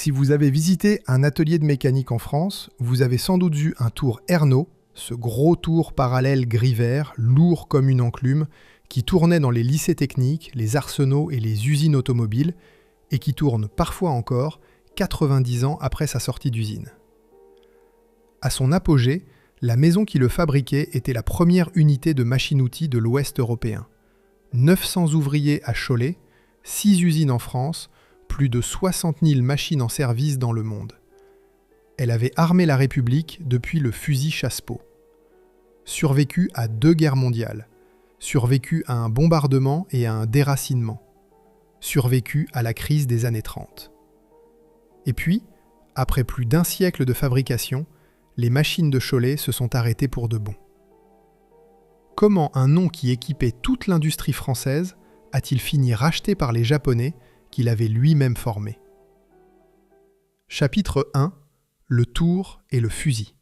Si vous avez visité un atelier de mécanique en France, vous avez sans doute vu un tour Ernaud, ce gros tour parallèle gris-vert, lourd comme une enclume, qui tournait dans les lycées techniques, les arsenaux et les usines automobiles, et qui tourne parfois encore 90 ans après sa sortie d'usine. À son apogée, la maison qui le fabriquait était la première unité de machine-outil de l'Ouest européen. 900 ouvriers à Cholet, 6 usines en France, plus de 60 000 machines en service dans le monde. Elle avait armé la République depuis le fusil Chassepot. Survécu à 2 guerres mondiales, survécu à un bombardement et à un déracinement, survécu à la crise des années 30. Et puis, après plus d'1 siècle de fabrication, les machines de Cholet se sont arrêtées pour de bon. Comment un nom qui équipait toute l'industrie française a-t-il fini racheté par les Japonais qu'il avait lui-même formés? Chapitre 1. Le tour et le fusil.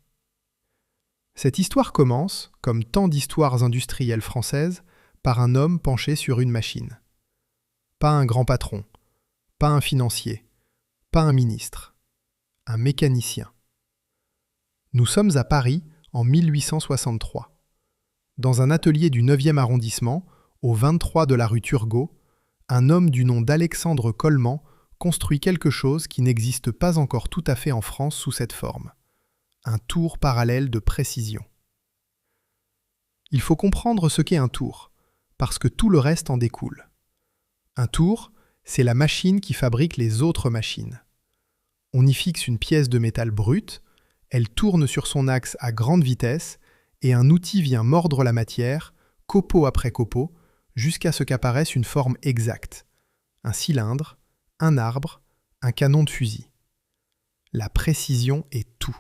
Cette histoire commence, comme tant d'histoires industrielles françaises, par un homme penché sur une machine. Pas un grand patron, pas un financier, pas un ministre, un mécanicien. Nous sommes à Paris en 1863. Dans un atelier du 9e arrondissement, au 23 de la rue Turgot, un homme du nom d'Alexandre Coleman construit quelque chose qui n'existe pas encore tout à fait en France sous cette forme. Un tour parallèle de précision. Il faut comprendre ce qu'est un tour, parce que tout le reste en découle. Un tour, c'est la machine qui fabrique les autres machines. On y fixe une pièce de métal brute, elle tourne sur son axe à grande vitesse et un outil vient mordre la matière, copeau après copeau, jusqu'à ce qu'apparaisse une forme exacte. Un cylindre, un arbre, un canon de fusil. La précision est tout.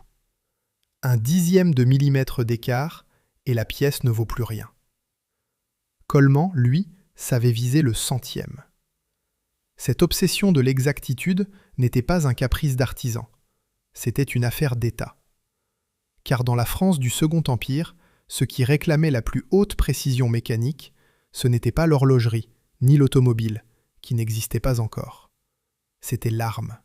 1/10 de millimètre d'écart et la pièce ne vaut plus rien. Coleman, lui, savait viser le centième. Cette obsession de l'exactitude n'était pas un caprice d'artisan. C'était une affaire d'État. Car dans la France du Second Empire, ce qui réclamait la plus haute précision mécanique, ce n'était pas l'horlogerie, ni l'automobile, qui n'existait pas encore. C'était l'arme.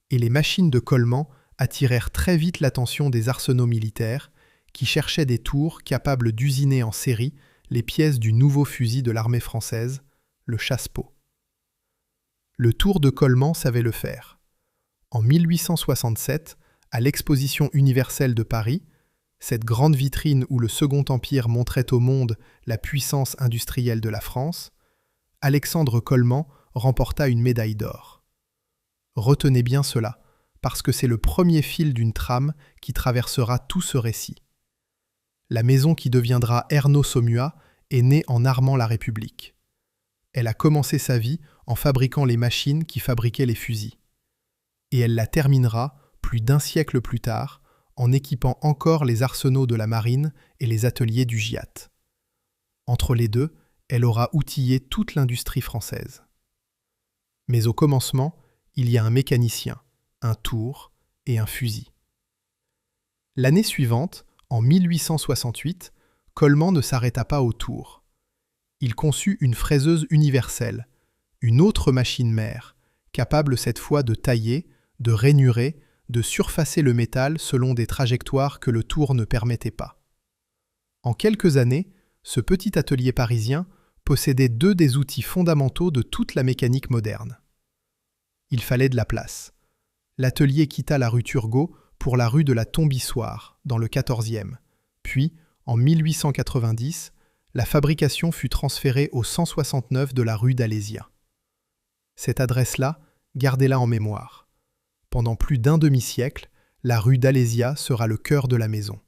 Et les machines de Coleman attirèrent très vite l'attention des arsenaux militaires, qui cherchaient des tours capables d'usiner en série les pièces du nouveau fusil de l'armée française, le Chassepot. Le tour de Coleman savait le faire. En 1867, à l'Exposition universelle de Paris, cette grande vitrine où le Second Empire montrait au monde la puissance industrielle de la France, Alexandre Coleman remporta une médaille d'or. Retenez bien cela, parce que c'est le premier fil d'une trame qui traversera tout ce récit. La maison qui deviendra Ernaud-Saumua est née en armant la République. Elle a commencé sa vie en fabriquant les machines qui fabriquaient les fusils. Et elle la terminera plus d'1 siècle plus tard, en équipant encore les arsenaux de la marine et les ateliers du GIAT. Entre les deux, elle aura outillé toute l'industrie française. Mais au commencement, il y a un mécanicien, un tour et un fusil. L'année suivante, en 1868, Coleman ne s'arrêta pas au tour. Il conçut une fraiseuse universelle, une autre machine mère, capable cette fois de tailler, de rainurer, de surfacer le métal selon des trajectoires que le tour ne permettait pas. En quelques années, ce petit atelier parisien possédait 2 des outils fondamentaux de toute la mécanique moderne. Il fallait de la place. L'atelier quitta la rue Turgot pour la rue de la Tombissoire, dans le 14e. Puis, en 1890, la fabrication fut transférée au 169 de la rue d'Alésia. Cette adresse-là, gardez-la en mémoire. Pendant plus d'1 demi-siècle, la rue d'Alésia sera le cœur de la maison.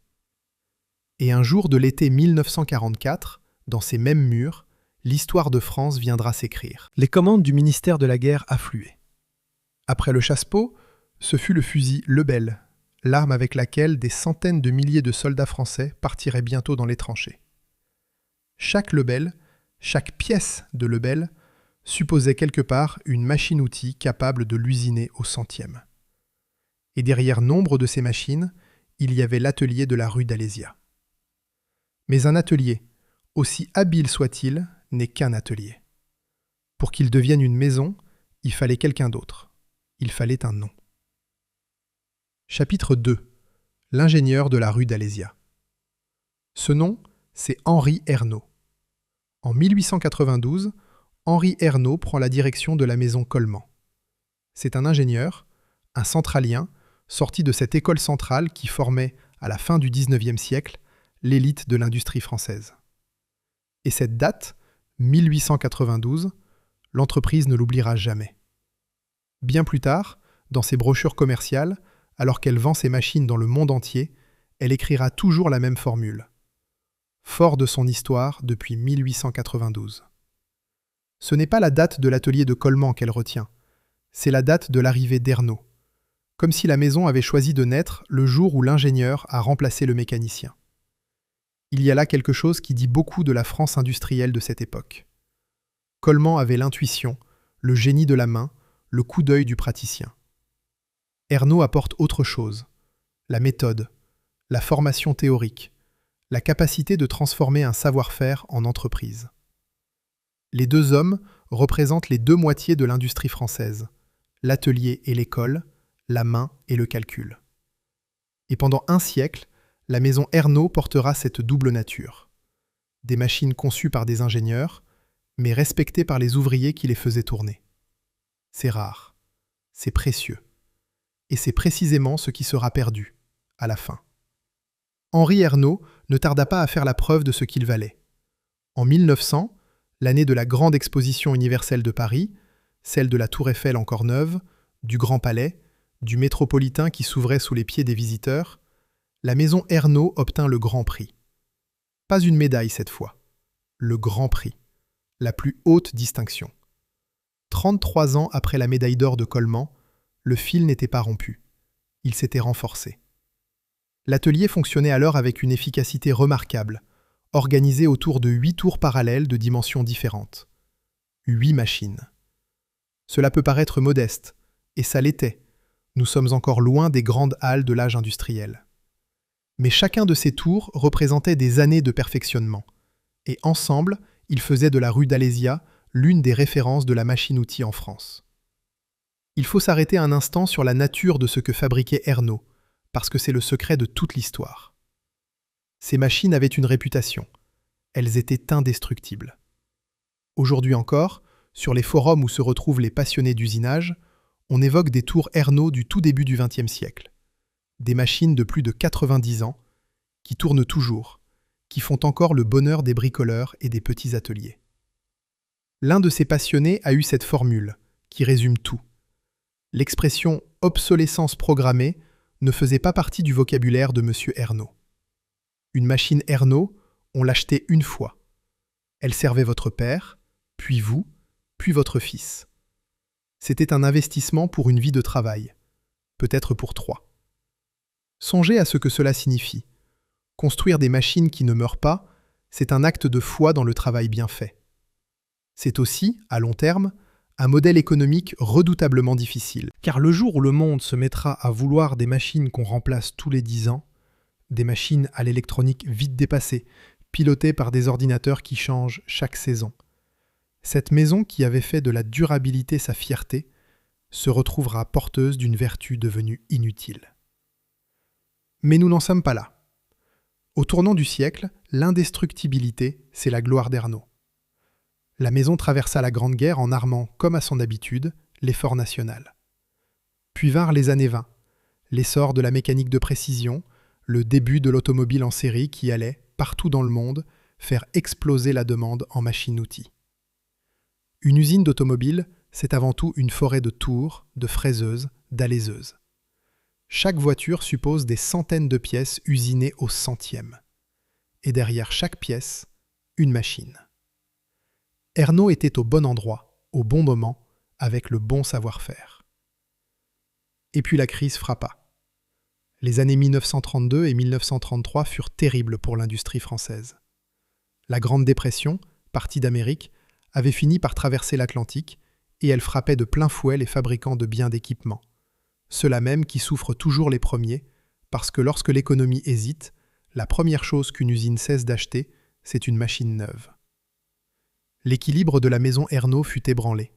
Et un jour de l'été 1944, dans ces mêmes murs, l'histoire de France viendra s'écrire. Les commandes du ministère de la Guerre affluaient. Après le Chassepot, ce fut le fusil Lebel, l'arme avec laquelle des centaines de milliers de soldats français partiraient bientôt dans les tranchées. Chaque Lebel, chaque pièce de Lebel, supposait quelque part une machine-outil capable de l'usiner au centième. Et derrière nombre de ces machines, il y avait l'atelier de la rue d'Alésia. Mais un atelier, aussi habile soit-il, n'est qu'un atelier. Pour qu'il devienne une maison, il fallait quelqu'un d'autre. Il fallait un nom. Chapitre 2. L'ingénieur de la rue d'Alésia. Ce nom, c'est Henri Ernaux. En 1892, Henri Ernaux prend la direction de la maison Coleman. C'est un ingénieur, un centralien, sorti de cette école centrale qui formait, à la fin du XIXe siècle, l'élite de l'industrie française. Et cette date, 1892, l'entreprise ne l'oubliera jamais. Bien plus tard, dans ses brochures commerciales, alors qu'elle vend ses machines dans le monde entier, elle écrira toujours la même formule. Fort de son histoire depuis 1892. Ce n'est pas la date de l'atelier de Coleman qu'elle retient, c'est la date de l'arrivée d'Ernaux, comme si la maison avait choisi de naître le jour où l'ingénieur a remplacé le mécanicien. Il y a là quelque chose qui dit beaucoup de la France industrielle de cette époque. Coleman avait l'intuition, le génie de la main, le coup d'œil du praticien. Ernaux apporte autre chose, la méthode, la formation théorique, la capacité de transformer un savoir-faire en entreprise. Les deux hommes représentent les deux moitiés de l'industrie française, l'atelier et l'école, la main et le calcul. Et pendant un siècle, la maison Ernaux portera cette double nature. Des machines conçues par des ingénieurs, mais respectées par les ouvriers qui les faisaient tourner. C'est rare, c'est précieux. Et c'est précisément ce qui sera perdu, à la fin. Henri Ernaux ne tarda pas à faire la preuve de ce qu'il valait. En 1900, l'année de la grande exposition universelle de Paris, celle de la Tour Eiffel encore neuve, du Grand Palais, du Métropolitain qui s'ouvrait sous les pieds des visiteurs, la maison Ernaux obtint le Grand Prix. Pas une médaille cette fois, le Grand Prix, la plus haute distinction. 33 ans après la médaille d'or de Coleman, le fil n'était pas rompu. Il s'était renforcé. L'atelier fonctionnait alors avec une efficacité remarquable, organisé autour de 8 tours parallèles de dimensions différentes. 8 machines. Cela peut paraître modeste, et ça l'était. Nous sommes encore loin des grandes halles de l'âge industriel. Mais chacun de ces tours représentait des années de perfectionnement, et ensemble, ils faisaient de la rue d'Alésia l'une des références de la machine-outil en France. Il faut s'arrêter un instant sur la nature de ce que fabriquait Ernaux, parce que c'est le secret de toute l'histoire. Ces machines avaient une réputation. Elles étaient indestructibles. Aujourd'hui encore, sur les forums où se retrouvent les passionnés d'usinage, on évoque des tours Ernaux du tout début du XXe siècle. Des machines de plus de 90 ans, qui tournent toujours, qui font encore le bonheur des bricoleurs et des petits ateliers. L'un de ces passionnés a eu cette formule, qui résume tout. L'expression « obsolescence programmée » ne faisait pas partie du vocabulaire de M. Ernaux. Une machine Ernaux, on l'achetait une fois. Elle servait votre père, puis vous, puis votre fils. C'était un investissement pour une vie de travail, peut-être pour 3. Songez à ce que cela signifie. Construire des machines qui ne meurent pas, c'est un acte de foi dans le travail bien fait. C'est aussi, à long terme, un modèle économique redoutablement difficile. Car le jour où le monde se mettra à vouloir des machines qu'on remplace tous les 10 ans, des machines à l'électronique vite dépassée, pilotées par des ordinateurs qui changent chaque saison, cette maison qui avait fait de la durabilité sa fierté se retrouvera porteuse d'une vertu devenue inutile. Mais nous n'en sommes pas là. Au tournant du siècle, l'indestructibilité, c'est la gloire d'Ernaux. La maison traversa la Grande Guerre en armant, comme à son habitude, l'effort national. Puis vinrent les années 20, l'essor de la mécanique de précision, le début de l'automobile en série qui allait, partout dans le monde, faire exploser la demande en machines-outils. Une usine d'automobile, c'est avant tout une forêt de tours, de fraiseuses, d'alaiseuses. Chaque voiture suppose des centaines de pièces usinées au centième. Et derrière chaque pièce, une machine. Ernaux était au bon endroit, au bon moment, avec le bon savoir-faire. Et puis la crise frappa. Les années 1932 et 1933 furent terribles pour l'industrie française. La Grande Dépression, partie d'Amérique, avait fini par traverser l'Atlantique et elle frappait de plein fouet les fabricants de biens d'équipement. Ceux-là même qui souffrent toujours les premiers, parce que lorsque l'économie hésite, la première chose qu'une usine cesse d'acheter, c'est une machine neuve. L'équilibre de la maison Ernaux fut ébranlé.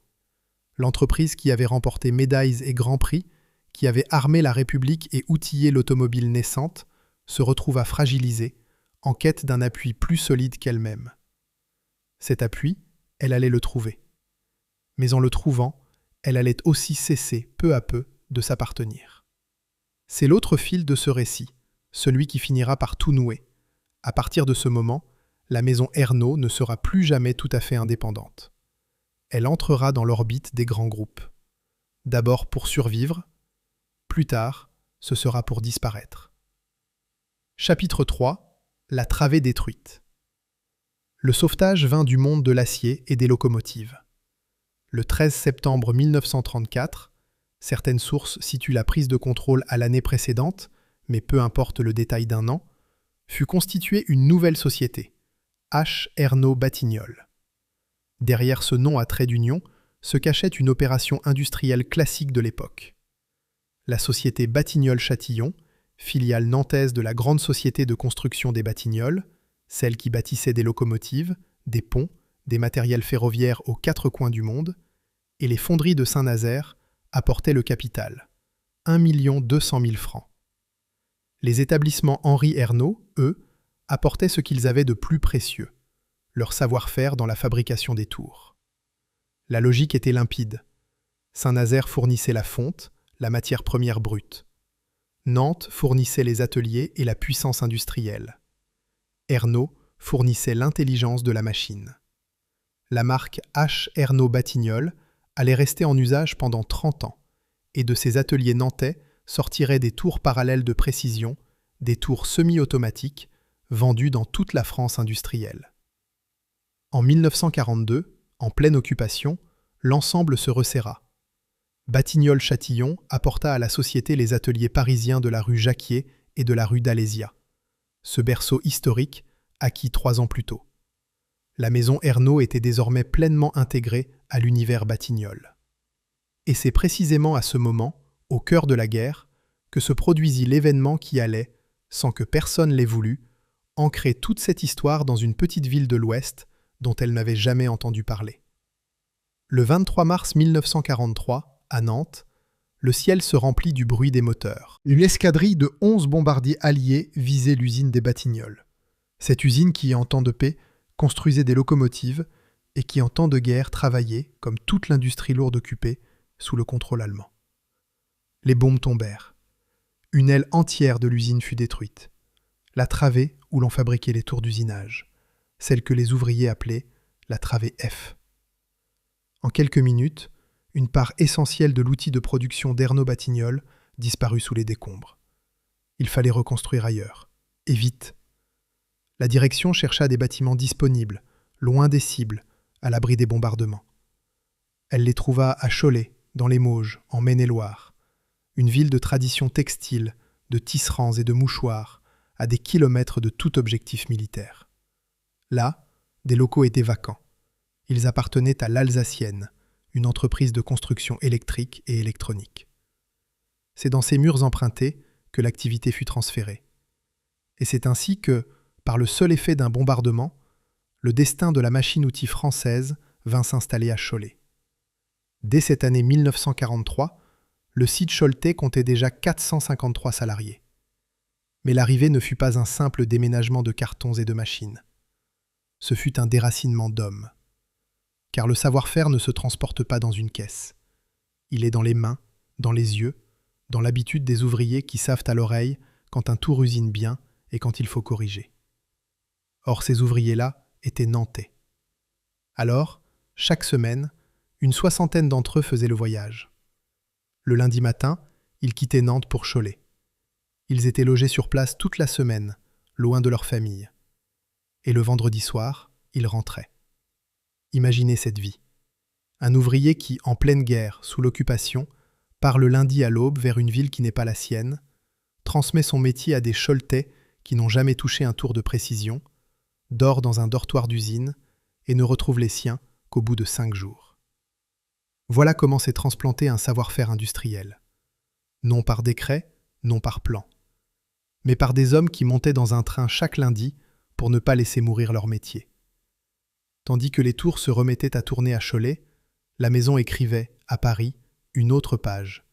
L'entreprise qui avait remporté médailles et grands prix, qui avait armé la République et outillé l'automobile naissante, se retrouva fragilisée, en quête d'un appui plus solide qu'elle-même. Cet appui, elle allait le trouver. Mais en le trouvant, elle allait aussi cesser, peu à peu, de s'appartenir. C'est l'autre fil de ce récit, celui qui finira par tout nouer. À partir de ce moment, la maison Ernaud ne sera plus jamais tout à fait indépendante. Elle entrera dans l'orbite des grands groupes. D'abord pour survivre, plus tard, ce sera pour disparaître. Chapitre 3. La travée détruite. Le sauvetage vint du monde de l'acier et des locomotives. Le 13 septembre 1934, certaines sources situent la prise de contrôle à l'année précédente, mais peu importe le détail d'un an, fut constituée une nouvelle société, H. Ernaud Batignolles. Derrière ce nom à trait d'union se cachait une opération industrielle classique de l'époque. La société Batignolles-Châtillon, filiale nantaise de la grande société de construction des Batignolles, celle qui bâtissait des locomotives, des ponts, des matériels ferroviaires aux quatre coins du monde, et les fonderies de Saint-Nazaire apportaient le capital, 1 200 000 francs. Les établissements Henri Ernaud, eux, apportaient ce qu'ils avaient de plus précieux, leur savoir-faire dans la fabrication des tours. La logique était limpide. Saint-Nazaire fournissait la fonte, la matière première brute. Nantes fournissait les ateliers et la puissance industrielle. Ernaud fournissait l'intelligence de la machine. La marque H. Ernaud Batignolles allait rester en usage pendant 30 ans, et de ces ateliers nantais sortiraient des tours parallèles de précision, des tours semi-automatiques, vendus dans toute la France industrielle. En 1942, en pleine occupation, l'ensemble se resserra. Batignolles-Châtillon apporta à la société les ateliers parisiens de la rue Jacquier et de la rue d'Alésia, ce berceau historique acquis 3 ans plus tôt. La maison Ernaud était désormais pleinement intégrée à l'univers Batignolles. Et c'est précisément à ce moment, au cœur de la guerre, que se produisit l'événement qui allait, sans que personne l'ait voulu, ancrer toute cette histoire dans une petite ville de l'Ouest dont elle n'avait jamais entendu parler. Le 23 mars 1943, à Nantes, le ciel se remplit du bruit des moteurs. Une escadrille de 11 bombardiers alliés visait l'usine des Batignolles. Cette usine qui, en temps de paix, construisait des locomotives et qui, en temps de guerre, travaillait, comme toute l'industrie lourde occupée, sous le contrôle allemand. Les bombes tombèrent. Une aile entière de l'usine fut détruite. La travée où l'on fabriquait les tours d'usinage, celle que les ouvriers appelaient la travée F. En quelques minutes, une part essentielle de l'outil de production d'Ernaud Batignolles disparut sous les décombres. Il fallait reconstruire ailleurs, et vite. La direction chercha des bâtiments disponibles, loin des cibles, à l'abri des bombardements. Elle les trouva à Cholet, dans les Mauges, en Maine-et-Loire, une ville de tradition textile, de tisserands et de mouchoirs, à des kilomètres de tout objectif militaire. Là, des locaux étaient vacants. Ils appartenaient à l'Alsacienne, une entreprise de construction électrique et électronique. C'est dans ces murs empruntés que l'activité fut transférée. Et c'est ainsi que, par le seul effet d'un bombardement, le destin de la machine-outil française vint s'installer à Cholet. Dès cette année 1943, le site choletais comptait déjà 453 salariés. Mais l'arrivée ne fut pas un simple déménagement de cartons et de machines. Ce fut un déracinement d'hommes. Car le savoir-faire ne se transporte pas dans une caisse. Il est dans les mains, dans les yeux, dans l'habitude des ouvriers qui savent à l'oreille quand un tour usine bien et quand il faut corriger. Or, ces ouvriers-là étaient nantais. Alors, chaque semaine, une 60aine d'entre eux faisaient le voyage. Le lundi matin, ils quittaient Nantes pour Cholet. Ils étaient logés sur place toute la semaine, loin de leur famille. Et le vendredi soir, ils rentraient. Imaginez cette vie. Un ouvrier qui, en pleine guerre, sous l'occupation, part le lundi à l'aube vers une ville qui n'est pas la sienne, transmet son métier à des choletais qui n'ont jamais touché un tour de précision, dort dans un dortoir d'usine et ne retrouve les siens qu'au bout de 5 jours. Voilà comment s'est transplanté un savoir-faire industriel. Non par décret, non par plan, mais par des hommes qui montaient dans un train chaque lundi pour ne pas laisser mourir leur métier. Tandis que les tours se remettaient à tourner à Cholet, la maison écrivait, à Paris, une autre page,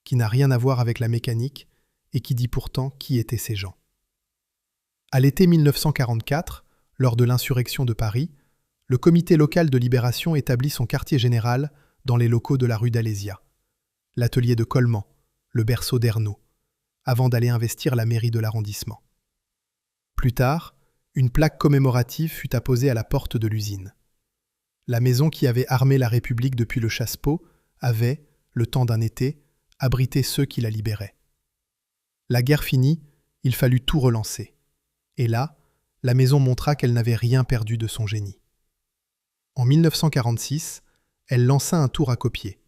qui n'a rien à voir avec la mécanique et qui dit pourtant qui étaient ces gens. À l'été 1944, lors de l'insurrection de Paris, le comité local de libération établit son quartier général dans les locaux de la rue d'Alésia, l'atelier de Coleman, le berceau d'Ernault, avant d'aller investir la mairie de l'arrondissement. Plus tard, une plaque commémorative fut apposée à la porte de l'usine. La maison qui avait armé la République depuis le Chassepot avait, le temps d'un été, abrité ceux qui la libéraient. La guerre finie, il fallut tout relancer. Et là, la maison montra qu'elle n'avait rien perdu de son génie. En 1946, elle lança un tour à copier,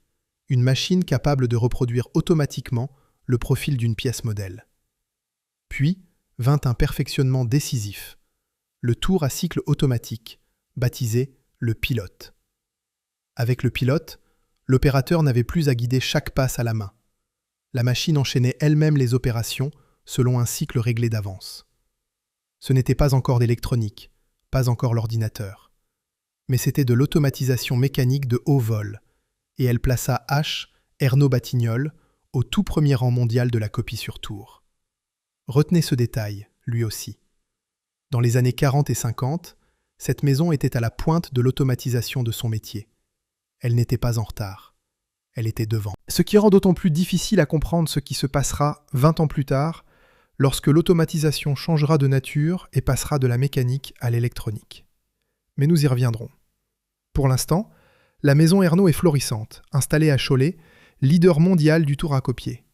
une machine capable de reproduire automatiquement le profil d'une pièce modèle. Puis vint un perfectionnement décisif, le tour à cycle automatique, baptisé le pilote. Avec le pilote, l'opérateur n'avait plus à guider chaque passe à la main. La machine enchaînait elle-même les opérations selon un cycle réglé d'avance. Ce n'était pas encore d'électronique, pas encore l'ordinateur. Mais c'était de l'automatisation mécanique de haut vol, et elle plaça H. Ernault Batignolles au tout premier rang mondial de la copie sur tour. Retenez ce détail, lui aussi. Dans les années 40 et 50, cette maison était à la pointe de l'automatisation de son métier. Elle n'était pas en retard. Elle était devant. Ce qui rend d'autant plus difficile à comprendre ce qui se passera 20 ans plus tard, lorsque l'automatisation changera de nature et passera de la mécanique à l'électronique. Mais nous y reviendrons. Pour l'instant, la maison Ernault est florissante, installée à Cholet, leader mondial du tour à copier.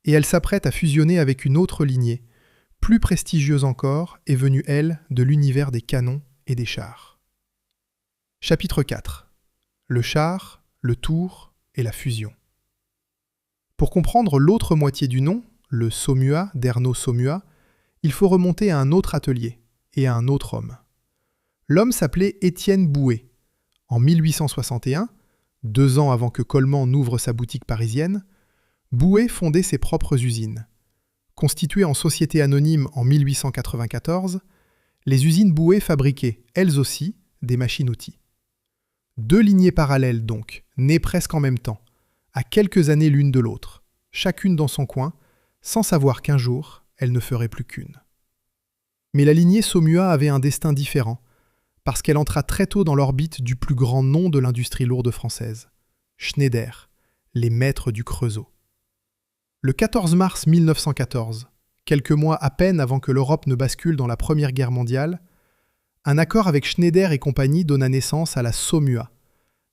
Et elle s'apprête à fusionner avec une autre lignée, plus prestigieuse encore, et venue, elle, de l'univers des canons et des chars. Chapitre 4. Le char, le tour et la fusion. Pour comprendre l'autre moitié du nom, le Saumua d'Ernault Saumua, il faut remonter à un autre atelier et à un autre homme. L'homme s'appelait Étienne Bouet. En 1861, 2 ans avant que Coleman n'ouvre sa boutique parisienne, Bouet fondait ses propres usines. Constituées en société anonyme en 1894, les usines Bouet fabriquaient, elles aussi, des machines-outils. 2 lignées parallèles donc, nées presque en même temps, à quelques années l'une de l'autre, chacune dans son coin, sans savoir qu'un jour, elles ne feraient plus qu'une. Mais la lignée Saumua avait un destin différent, parce qu'elle entra très tôt dans l'orbite du plus grand nom de l'industrie lourde française, Schneider, les maîtres du Creusot. Le 14 mars 1914, quelques mois à peine avant que l'Europe ne bascule dans la Première Guerre mondiale, un accord avec Schneider et compagnie donna naissance à la Saumua,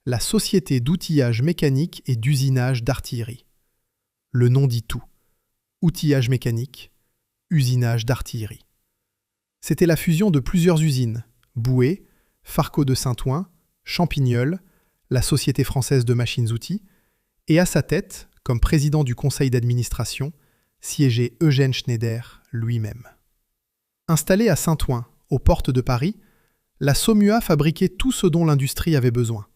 la société d'outillage mécanique et d'usinage d'artillerie. Le nom dit tout. Outillage mécanique, usinage d'artillerie. C'était la fusion de plusieurs usines, Bouet, Farco de Saint-Ouen, Champignol, la Société française de machines-outils, et à sa tête, comme président du conseil d'administration, siégeait Eugène Schneider lui-même. Installée à Saint-Ouen, aux portes de Paris, la Saumua fabriquait tout ce dont l'industrie avait besoin.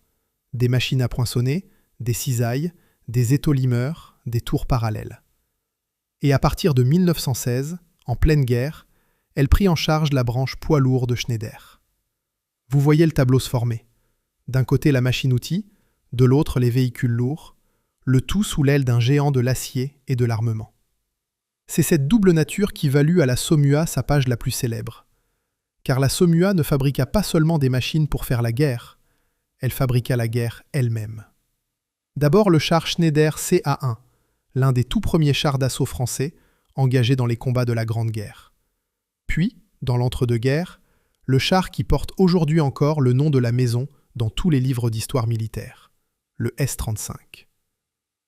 Des machines à poinçonner, des cisailles, des étaux-limeurs, des tours parallèles. Et à partir de 1916, en pleine guerre, elle prit en charge la branche poids lourd de Schneider. Vous voyez le tableau se former. D'un côté la machine-outil, de l'autre les véhicules lourds, le tout sous l'aile d'un géant de l'acier et de l'armement. C'est cette double nature qui valut à la Saumua sa page la plus célèbre. Car la Saumua ne fabriqua pas seulement des machines pour faire la guerre, elle fabriqua la guerre elle-même. D'abord le char Schneider CA1, l'un des tout premiers chars d'assaut français engagés dans les combats de la Grande Guerre. Puis, dans l'entre-deux-guerres, le char qui porte aujourd'hui encore le nom de la maison dans tous les livres d'histoire militaire, le S-35.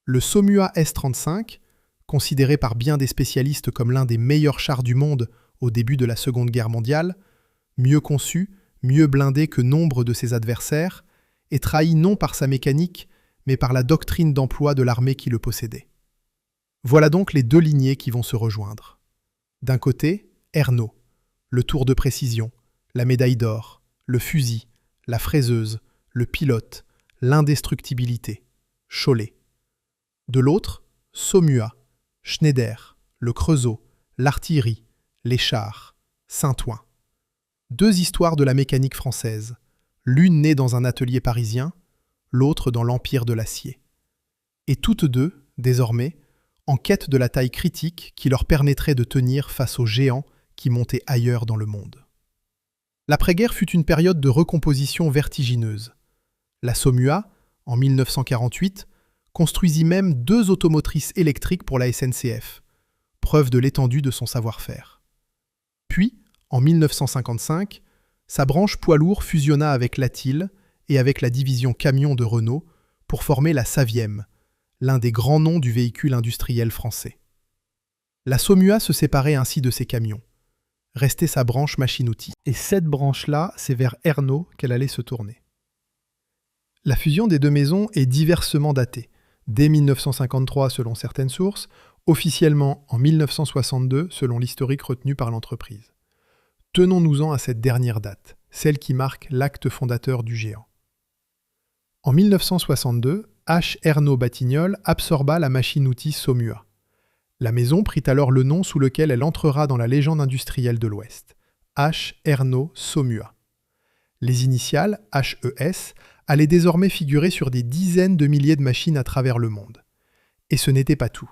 Le Saumua S-35, considéré par bien des spécialistes comme l'un des meilleurs chars du monde au début de la Seconde Guerre mondiale, mieux conçu, mieux blindé que nombre de ses adversaires, est trahi non par sa mécanique, mais par la doctrine d'emploi de l'armée qui le possédait. Voilà donc les 2 lignées qui vont se rejoindre. D'un côté, Ernault, le tour de précision, la médaille d'or, le fusil, la fraiseuse, le pilote, l'indestructibilité, Cholet. De l'autre, Saumua, Schneider, le Creusot, l'artillerie, les chars, Saint-Ouen. 2 histoires de la mécanique française, l'une née dans un atelier parisien, l'autre dans l'empire de l'acier. Et toutes 2, désormais, en quête de la taille critique qui leur permettrait de tenir face aux géants qui montaient ailleurs dans le monde. L'après-guerre fut une période de recomposition vertigineuse. La SOMUA, en 1948, construisit même 2 automotrices électriques pour la SNCF, preuve de l'étendue de son savoir-faire. Puis, en 1955, sa branche poids lourd fusionna avec Latil et avec la division camion de Renault pour former la Saviem, l'un des grands noms du véhicule industriel français. La SOMUA se séparait ainsi de ses camions. Restait sa branche machine-outil. Et cette branche-là, c'est vers Ernault qu'elle allait se tourner. La fusion des 2 maisons est diversement datée. Dès 1953 selon certaines sources, officiellement en 1962 selon l'historique retenu par l'entreprise. Tenons-nous-en à cette dernière date, celle qui marque l'acte fondateur du géant. En 1962, H. Ernault Batignolles absorba la machine-outil SOMUA. La maison prit alors le nom sous lequel elle entrera dans la légende industrielle de l'Ouest, H. Ernault SOMUA. Les initiales, HES, allaient désormais figurer sur des dizaines de milliers de machines à travers le monde. Et ce n'était pas tout.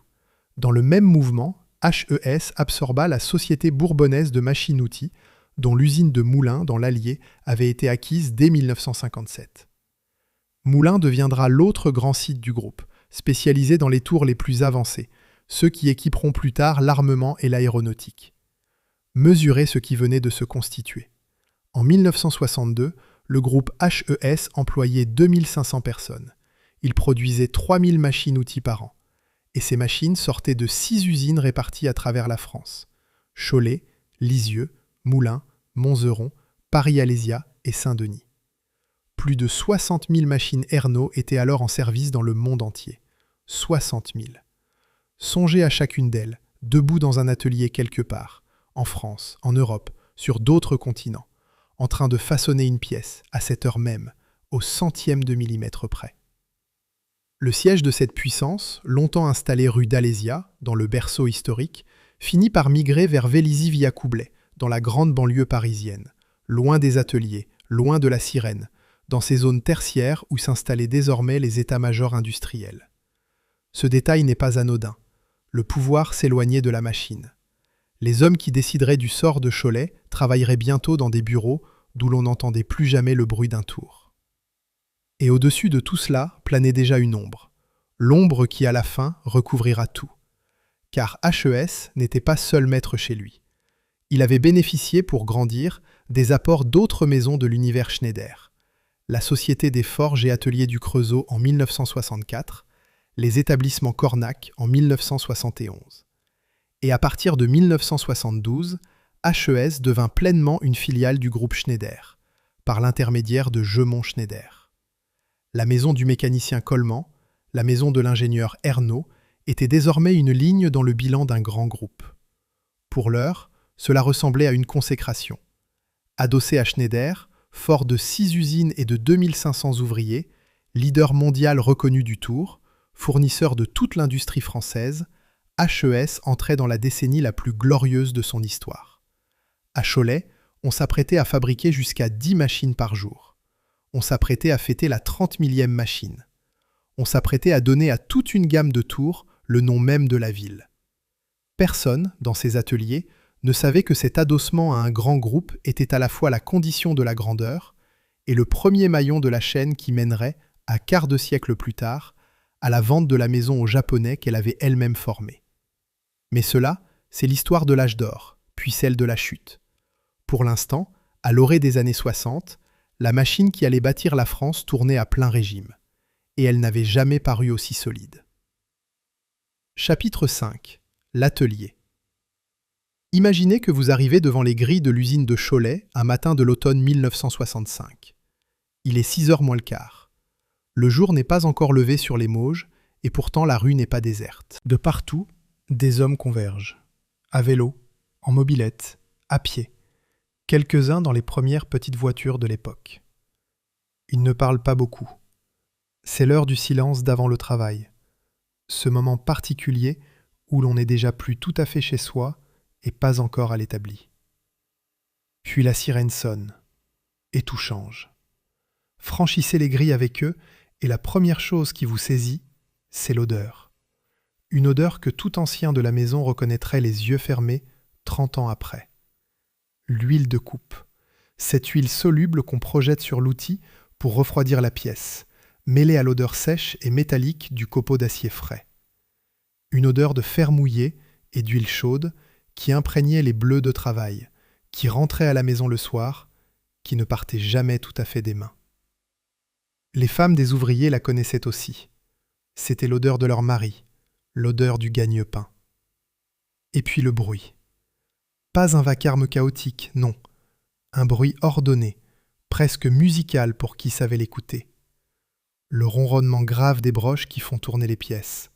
Dans le même mouvement, HES absorba la Société bourbonnaise de machines-outils, dont l'usine de Moulins, dans l'Allier, avait été acquise dès 1957. Moulins deviendra l'autre grand site du groupe, spécialisé dans les tours les plus avancés, ceux qui équiperont plus tard l'armement et l'aéronautique. Mesurez ce qui venait de se constituer. En 1962, le groupe HES employait 2500 personnes. Il produisait 3000 machines-outils par an. Et ces machines sortaient de 6 usines réparties à travers la France. Cholet, Lisieux, Moulins, Monzeron, Paris-Alésia et Saint-Denis. Plus de 60 000 machines Ernault étaient alors en service dans le monde entier. 60 000. Songez à chacune d'elles, debout dans un atelier quelque part, en France, en Europe, sur d'autres continents, en train de façonner une pièce, à cette heure même, au centième de millimètre près. Le siège de cette puissance, longtemps installé rue d'Alésia, dans le berceau historique, finit par migrer vers Vélizy-Villacoublay, dans la grande banlieue parisienne, loin des ateliers, loin de la sirène, dans ces zones tertiaires où s'installaient désormais les états-majors industriels. Ce détail n'est pas anodin. Le pouvoir s'éloignait de la machine. Les hommes qui décideraient du sort de Cholet travailleraient bientôt dans des bureaux d'où l'on n'entendait plus jamais le bruit d'un tour. Et au-dessus de tout cela planait déjà une ombre. L'ombre qui, à la fin, recouvrira tout. Car HES n'était pas seul maître chez lui. Il avait bénéficié, pour grandir, des apports d'autres maisons de l'univers Schneider. La Société des Forges et Ateliers du Creusot en 1964, les établissements Cornac en 1971. Et à partir de 1972, HES devint pleinement une filiale du groupe Schneider, par l'intermédiaire de Gemont Schneider. La maison du mécanicien Coleman, la maison de l'ingénieur Ernault, était désormais une ligne dans le bilan d'un grand groupe. Pour l'heure, cela ressemblait à une consécration. Adossé à Schneider, fort de 6 usines et de 2500 ouvriers, leader mondial reconnu du tour, fournisseur de toute l'industrie française, HES entrait dans la décennie la plus glorieuse de son histoire. À Cholet, on s'apprêtait à fabriquer jusqu'à 10 machines par jour. On s'apprêtait à fêter la 30 millième machine. On s'apprêtait à donner à toute une gamme de tours le nom même de la ville. Personne, dans ces ateliers, ne savait que cet adossement à un grand groupe était à la fois la condition de la grandeur et le premier maillon de la chaîne qui mènerait, à quart de siècle plus tard, à la vente de la maison aux Japonais qu'elle avait elle-même formée. Mais cela, c'est l'histoire de l'âge d'or, puis celle de la chute. Pour l'instant, à l'orée des années 60, la machine qui allait bâtir la France tournait à plein régime, et elle n'avait jamais paru aussi solide. Chapitre 5. L'atelier. Imaginez que vous arrivez devant les grilles de l'usine de Cholet un matin de l'automne 1965. Il est 6h moins le quart. Le jour n'est pas encore levé sur les Mauges, et pourtant la rue n'est pas déserte. De partout, des hommes convergent. À vélo, en mobilette, à pied. Quelques-uns dans les premières petites voitures de l'époque. Ils ne parlent pas beaucoup. C'est l'heure du silence d'avant le travail. Ce moment particulier où l'on n'est déjà plus tout à fait chez soi et pas encore à l'établi. Puis la sirène sonne, et tout change. Franchissez les grilles avec eux, et la première chose qui vous saisit, c'est l'odeur. Une odeur que tout ancien de la maison reconnaîtrait les yeux fermés 30 ans après. L'huile de coupe. Cette huile soluble qu'on projette sur l'outil pour refroidir la pièce, mêlée à l'odeur sèche et métallique du copeau d'acier frais. Une odeur de fer mouillé et d'huile chaude qui imprégnait les bleus de travail, qui rentraient à la maison le soir, qui ne partaient jamais tout à fait des mains. Les femmes des ouvriers la connaissaient aussi. C'était l'odeur de leur mari, l'odeur du gagne-pain. Et puis le bruit. Pas un vacarme chaotique, non. Un bruit ordonné, presque musical pour qui savait l'écouter. Le ronronnement grave des broches qui font tourner les pièces.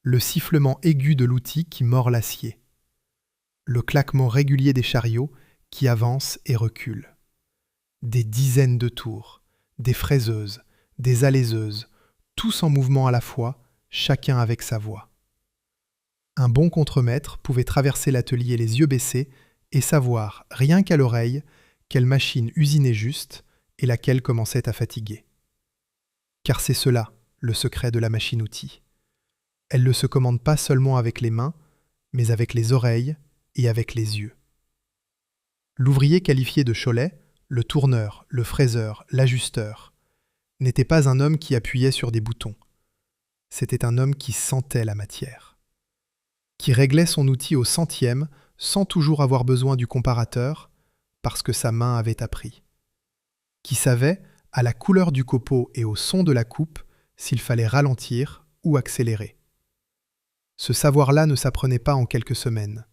Le sifflement aigu de l'outil qui mord l'acier. Le claquement régulier des chariots qui avancent et reculent. Des dizaines de tours, des fraiseuses, des alaiseuses, tous en mouvement à la fois, chacun avec sa voix. Un bon contremaître pouvait traverser l'atelier les yeux baissés et savoir, rien qu'à l'oreille, quelle machine usinait juste et laquelle commençait à fatiguer. Car c'est cela, le secret de la machine-outil. Elle ne se commande pas seulement avec les mains, mais avec les oreilles et avec les yeux. L'ouvrier qualifié de Cholet, le tourneur, le fraiseur, l'ajusteur, n'était pas un homme qui appuyait sur des boutons. C'était un homme qui sentait la matière, qui réglait son outil au centième sans toujours avoir besoin du comparateur, parce que sa main avait appris, qui savait, à la couleur du copeau et au son de la coupe, s'il fallait ralentir ou accélérer. Ce savoir-là ne s'apprenait pas en quelques semaines,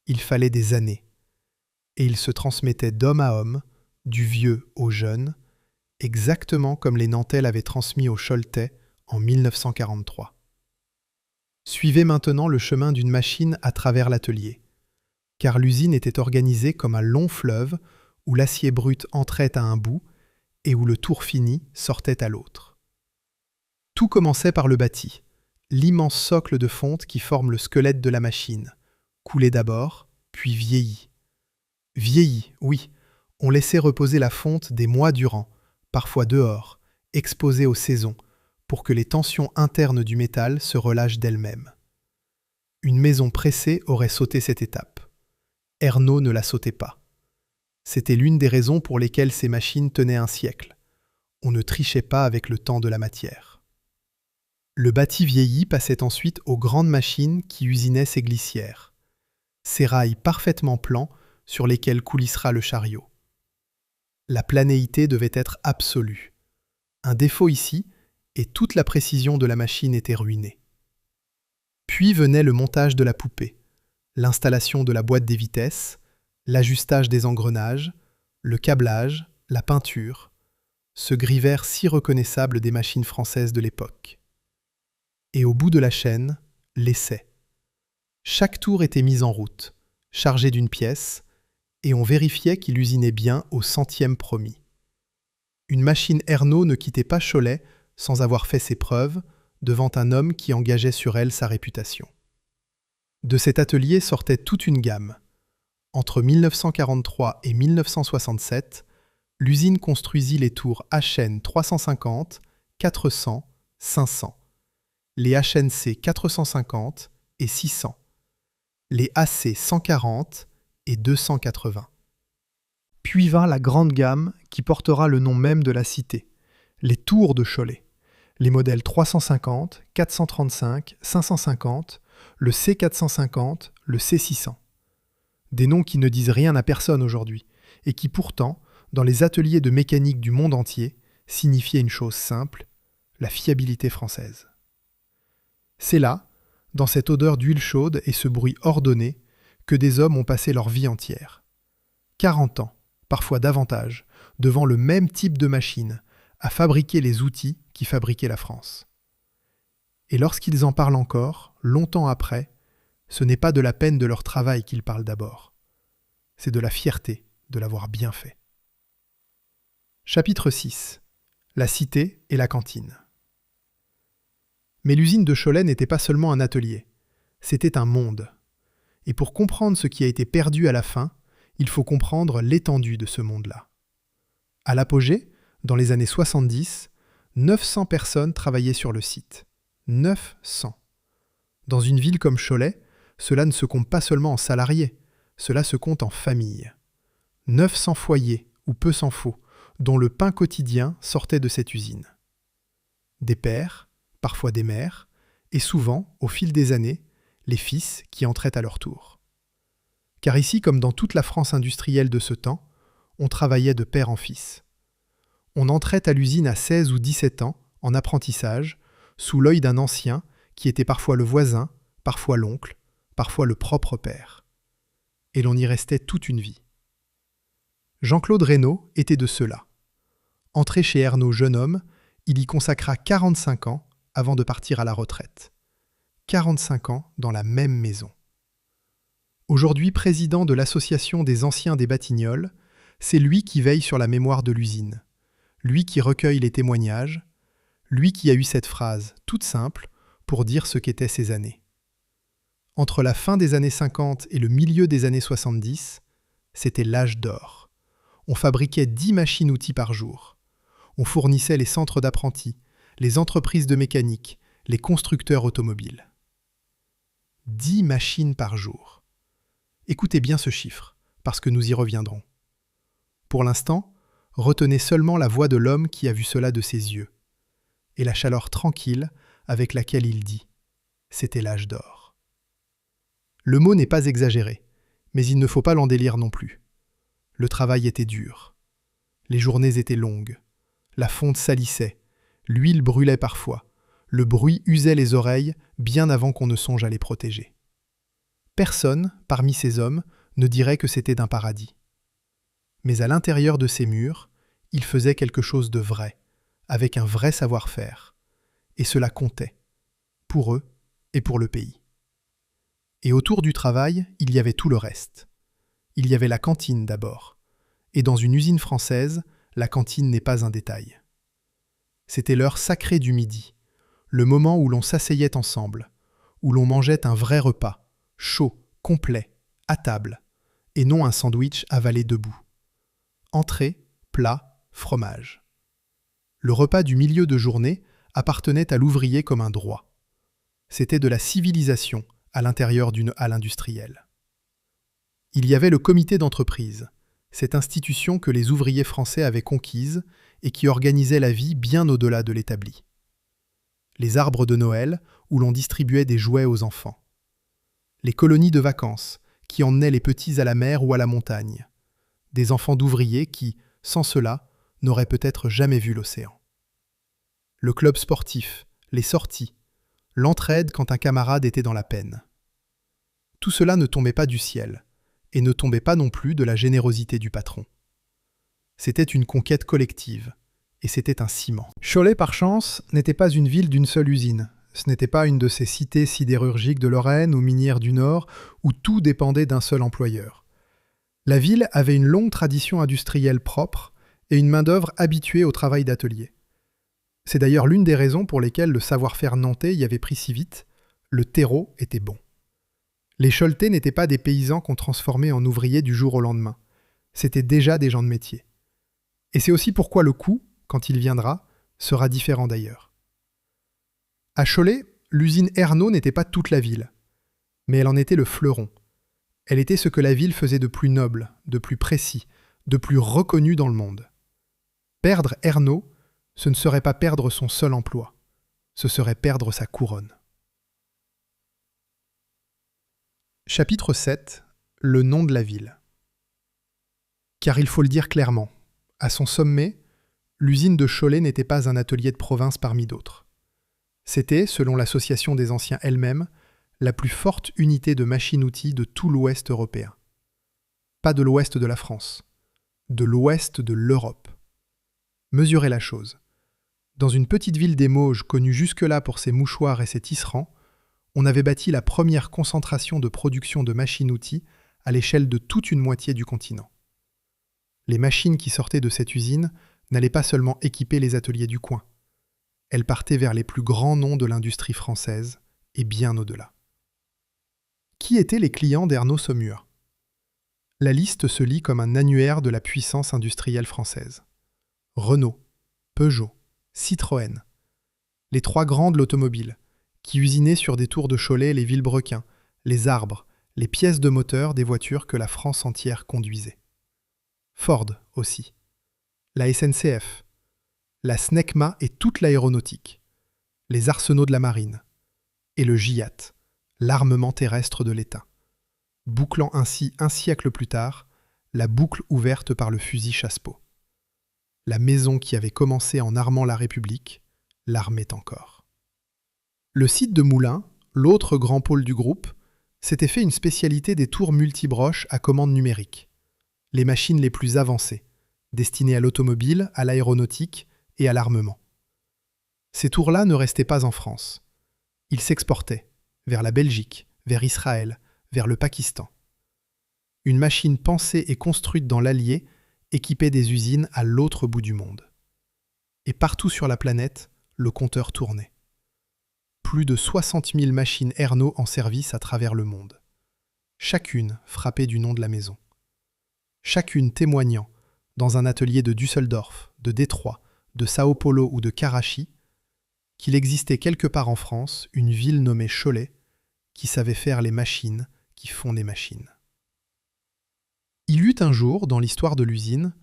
il fallait des années, et il se transmettait d'homme à homme, du vieux au jeune, exactement comme les Nantais l'avaient transmis aux Choletais en 1943. Suivez maintenant le chemin d'une machine à travers l'atelier, car l'usine était organisée comme un long fleuve où l'acier brut entrait à un bout et où le tour fini sortait à l'autre. Tout commençait par le bâti, l'immense socle de fonte qui forme le squelette de la machine, coulé d'abord, puis vieilli. Vieilli, oui, on laissait reposer la fonte des mois durant, parfois dehors, exposée aux saisons, pour que les tensions internes du métal se relâchent d'elles-mêmes. Une maison pressée aurait sauté cette étape. Ernaud ne la sautait pas. C'était l'une des raisons pour lesquelles ces machines tenaient un siècle. On ne trichait pas avec le temps de la matière. Le bâti vieilli passait ensuite aux grandes machines qui usinaient ces glissières, ces rails parfaitement plans sur lesquels coulissera le chariot. La planéité devait être absolue. Un défaut ici, et toute la précision de la machine était ruinée. Puis venait le montage de la poupée, l'installation de la boîte des vitesses, l'ajustage des engrenages, le câblage, la peinture, ce gris vert si reconnaissable des machines françaises de l'époque. Et au bout de la chaîne, l'essai. Chaque tour était mis en route, chargé d'une pièce, et on vérifiait qu'il usinait bien au centième promis. Une machine Ernaud ne quittait pas Cholet sans avoir fait ses preuves devant un homme qui engageait sur elle sa réputation. De cet atelier sortait toute une gamme. Entre 1943 et 1967, l'usine construisit les tours HN 350, 400, 500, les HNC 450 et 600, les AC 140 et 280. Puis vint la grande gamme qui portera le nom même de la cité, les tours de Cholet, les modèles 350, 435, 550, le C450, le C600. Des noms qui ne disent rien à personne aujourd'hui, et qui pourtant, dans les ateliers de mécanique du monde entier, signifiaient une chose simple, la fiabilité française. C'est là, dans cette odeur d'huile chaude et ce bruit ordonné, que des hommes ont passé leur vie entière. 40 ans, parfois davantage, devant le même type de machine, à fabriquer les outils qui fabriquaient la France. Et lorsqu'ils en parlent encore, longtemps après, ce n'est pas de la peine de leur travail qu'ils parlent d'abord. C'est de la fierté de l'avoir bien fait. Chapitre 6. La cité et la cantine. Mais l'usine de Cholet n'était pas seulement un atelier, c'était un monde. Et pour comprendre ce qui a été perdu à la fin, il faut comprendre l'étendue de ce monde-là. À l'apogée, dans les années 70, 900 personnes travaillaient sur le site. 900. Dans une ville comme Cholet, cela ne se compte pas seulement en salariés, cela se compte en familles. 900 foyers, ou peu s'en faut, dont le pain quotidien sortait de cette usine. Des pères, parfois des mères, et souvent, au fil des années, les fils qui entraient à leur tour. Car ici, comme dans toute la France industrielle de ce temps, on travaillait de père en fils. On entrait à l'usine à 16 ou 17 ans, en apprentissage, sous l'œil d'un ancien qui était parfois le voisin, parfois l'oncle, parfois le propre père. Et l'on y restait toute une vie. Jean-Claude Reynaud était de ceux-là. Entré chez Ernaud jeune homme, il y consacra 45 ans avant de partir à la retraite. 45 ans dans la même maison. Aujourd'hui président de l'Association des anciens des Batignolles, c'est lui qui veille sur la mémoire de l'usine, lui qui recueille les témoignages, lui qui a eu cette phrase, toute simple, pour dire ce qu'étaient ces années. Entre la fin des années 50 et le milieu des années 70, c'était l'âge d'or. On fabriquait 10 machines-outils par jour. On fournissait les centres d'apprentis, les entreprises de mécanique, les constructeurs automobiles. 10 machines par jour. Écoutez bien ce chiffre, parce que nous y reviendrons. Pour l'instant, retenez seulement la voix de l'homme qui a vu cela de ses yeux, et la chaleur tranquille avec laquelle il dit « c'était l'âge d'or ». Le mot n'est pas exagéré, mais il ne faut pas l'embellir non plus. Le travail était dur. Les journées étaient longues. La fonte salissait. L'huile brûlait parfois. Le bruit usait les oreilles bien avant qu'on ne songe à les protéger. Personne, parmi ces hommes, ne dirait que c'était d'un paradis. Mais à l'intérieur de ces murs, ils faisaient quelque chose de vrai, avec un vrai savoir-faire. Et cela comptait, pour eux et pour le pays. Et autour du travail, il y avait tout le reste. Il y avait la cantine d'abord. Et dans une usine française, la cantine n'est pas un détail. C'était l'heure sacrée du midi, le moment où l'on s'asseyait ensemble, où l'on mangeait un vrai repas, chaud, complet, à table, et non un sandwich avalé debout. Entrée, plat, fromage. Le repas du milieu de journée appartenait à l'ouvrier comme un droit. C'était de la civilisation à l'intérieur d'une halle industrielle. Il y avait le comité d'entreprise, cette institution que les ouvriers français avaient conquise et qui organisait la vie bien au-delà de l'établi. Les arbres de Noël, où l'on distribuait des jouets aux enfants. Les colonies de vacances, qui emmenaient les petits à la mer ou à la montagne. Des enfants d'ouvriers qui, sans cela, n'auraient peut-être jamais vu l'océan. Le club sportif, les sorties, l'entraide quand un camarade était dans la peine. Tout cela ne tombait pas du ciel, et ne tombait pas non plus de la générosité du patron. C'était une conquête collective, et c'était un ciment. Cholet, par chance, n'était pas une ville d'une seule usine. Ce n'était pas une de ces cités sidérurgiques de Lorraine ou minières du Nord, où tout dépendait d'un seul employeur. La ville avait une longue tradition industrielle propre et une main-d'œuvre habituée au travail d'atelier. C'est d'ailleurs l'une des raisons pour lesquelles le savoir-faire nantais y avait pris si vite. Le terreau était bon. Les Choletais n'étaient pas des paysans qu'on transformait en ouvriers du jour au lendemain. C'étaient déjà des gens de métier. Et c'est aussi pourquoi le coup, quand il viendra, sera différent d'ailleurs. À Cholet, l'usine Ernaud n'était pas toute la ville, mais elle en était le fleuron. Elle était ce que la ville faisait de plus noble, de plus précis, de plus reconnu dans le monde. Perdre Ernaud, ce ne serait pas perdre son seul emploi, ce serait perdre sa couronne. Chapitre 7. Le nom de la ville. Car il faut le dire clairement, à son sommet, l'usine de Cholet n'était pas un atelier de province parmi d'autres. C'était, selon l'association des anciens elle-même, la plus forte unité de machines-outils de tout l'Ouest européen. Pas de l'Ouest de la France, de l'Ouest de l'Europe. Mesurez la chose. Dans une petite ville des Mauges connue jusque-là pour ses mouchoirs et ses tisserands, on avait bâti la première concentration de production de machines-outils à l'échelle de toute une moitié du continent. Les machines qui sortaient de cette usine n'allaient pas seulement équiper les ateliers du coin. Elles partaient vers les plus grands noms de l'industrie française et bien au-delà. Qui étaient les clients d'Ernaud Saumur ? La liste se lit comme un annuaire de la puissance industrielle française. Renault, Peugeot, Citroën, les trois grands de l'automobile, qui usinait sur des tours de Cholet les vilebrequins, les arbres, les pièces de moteur des voitures que la France entière conduisait. Ford aussi. La SNCF. La SNECMA et toute l'aéronautique. Les arsenaux de la marine. Et le GIAT, l'armement terrestre de l'État. Bouclant ainsi un siècle plus tard, la boucle ouverte par le fusil Chassepot. La maison qui avait commencé en armant la République, l'armait encore. Le site de Moulins, l'autre grand pôle du groupe, s'était fait une spécialité des tours multibroches à commande numérique. Les machines les plus avancées, destinées à l'automobile, à l'aéronautique et à l'armement. Ces tours-là ne restaient pas en France. Ils s'exportaient vers la Belgique, vers Israël, vers le Pakistan. Une machine pensée et construite dans l'Allier équipait des usines à l'autre bout du monde. Et partout sur la planète, le compteur tournait. Plus de 60 000 machines Ernaud en service à travers le monde. Chacune frappée du nom de la maison. Chacune témoignant, dans un atelier de Düsseldorf, de Détroit, de Sao Paulo ou de Karachi, qu'il existait quelque part en France une ville nommée Cholet qui savait faire les machines qui font des machines. Il y eut un jour, dans l'histoire de l'usine,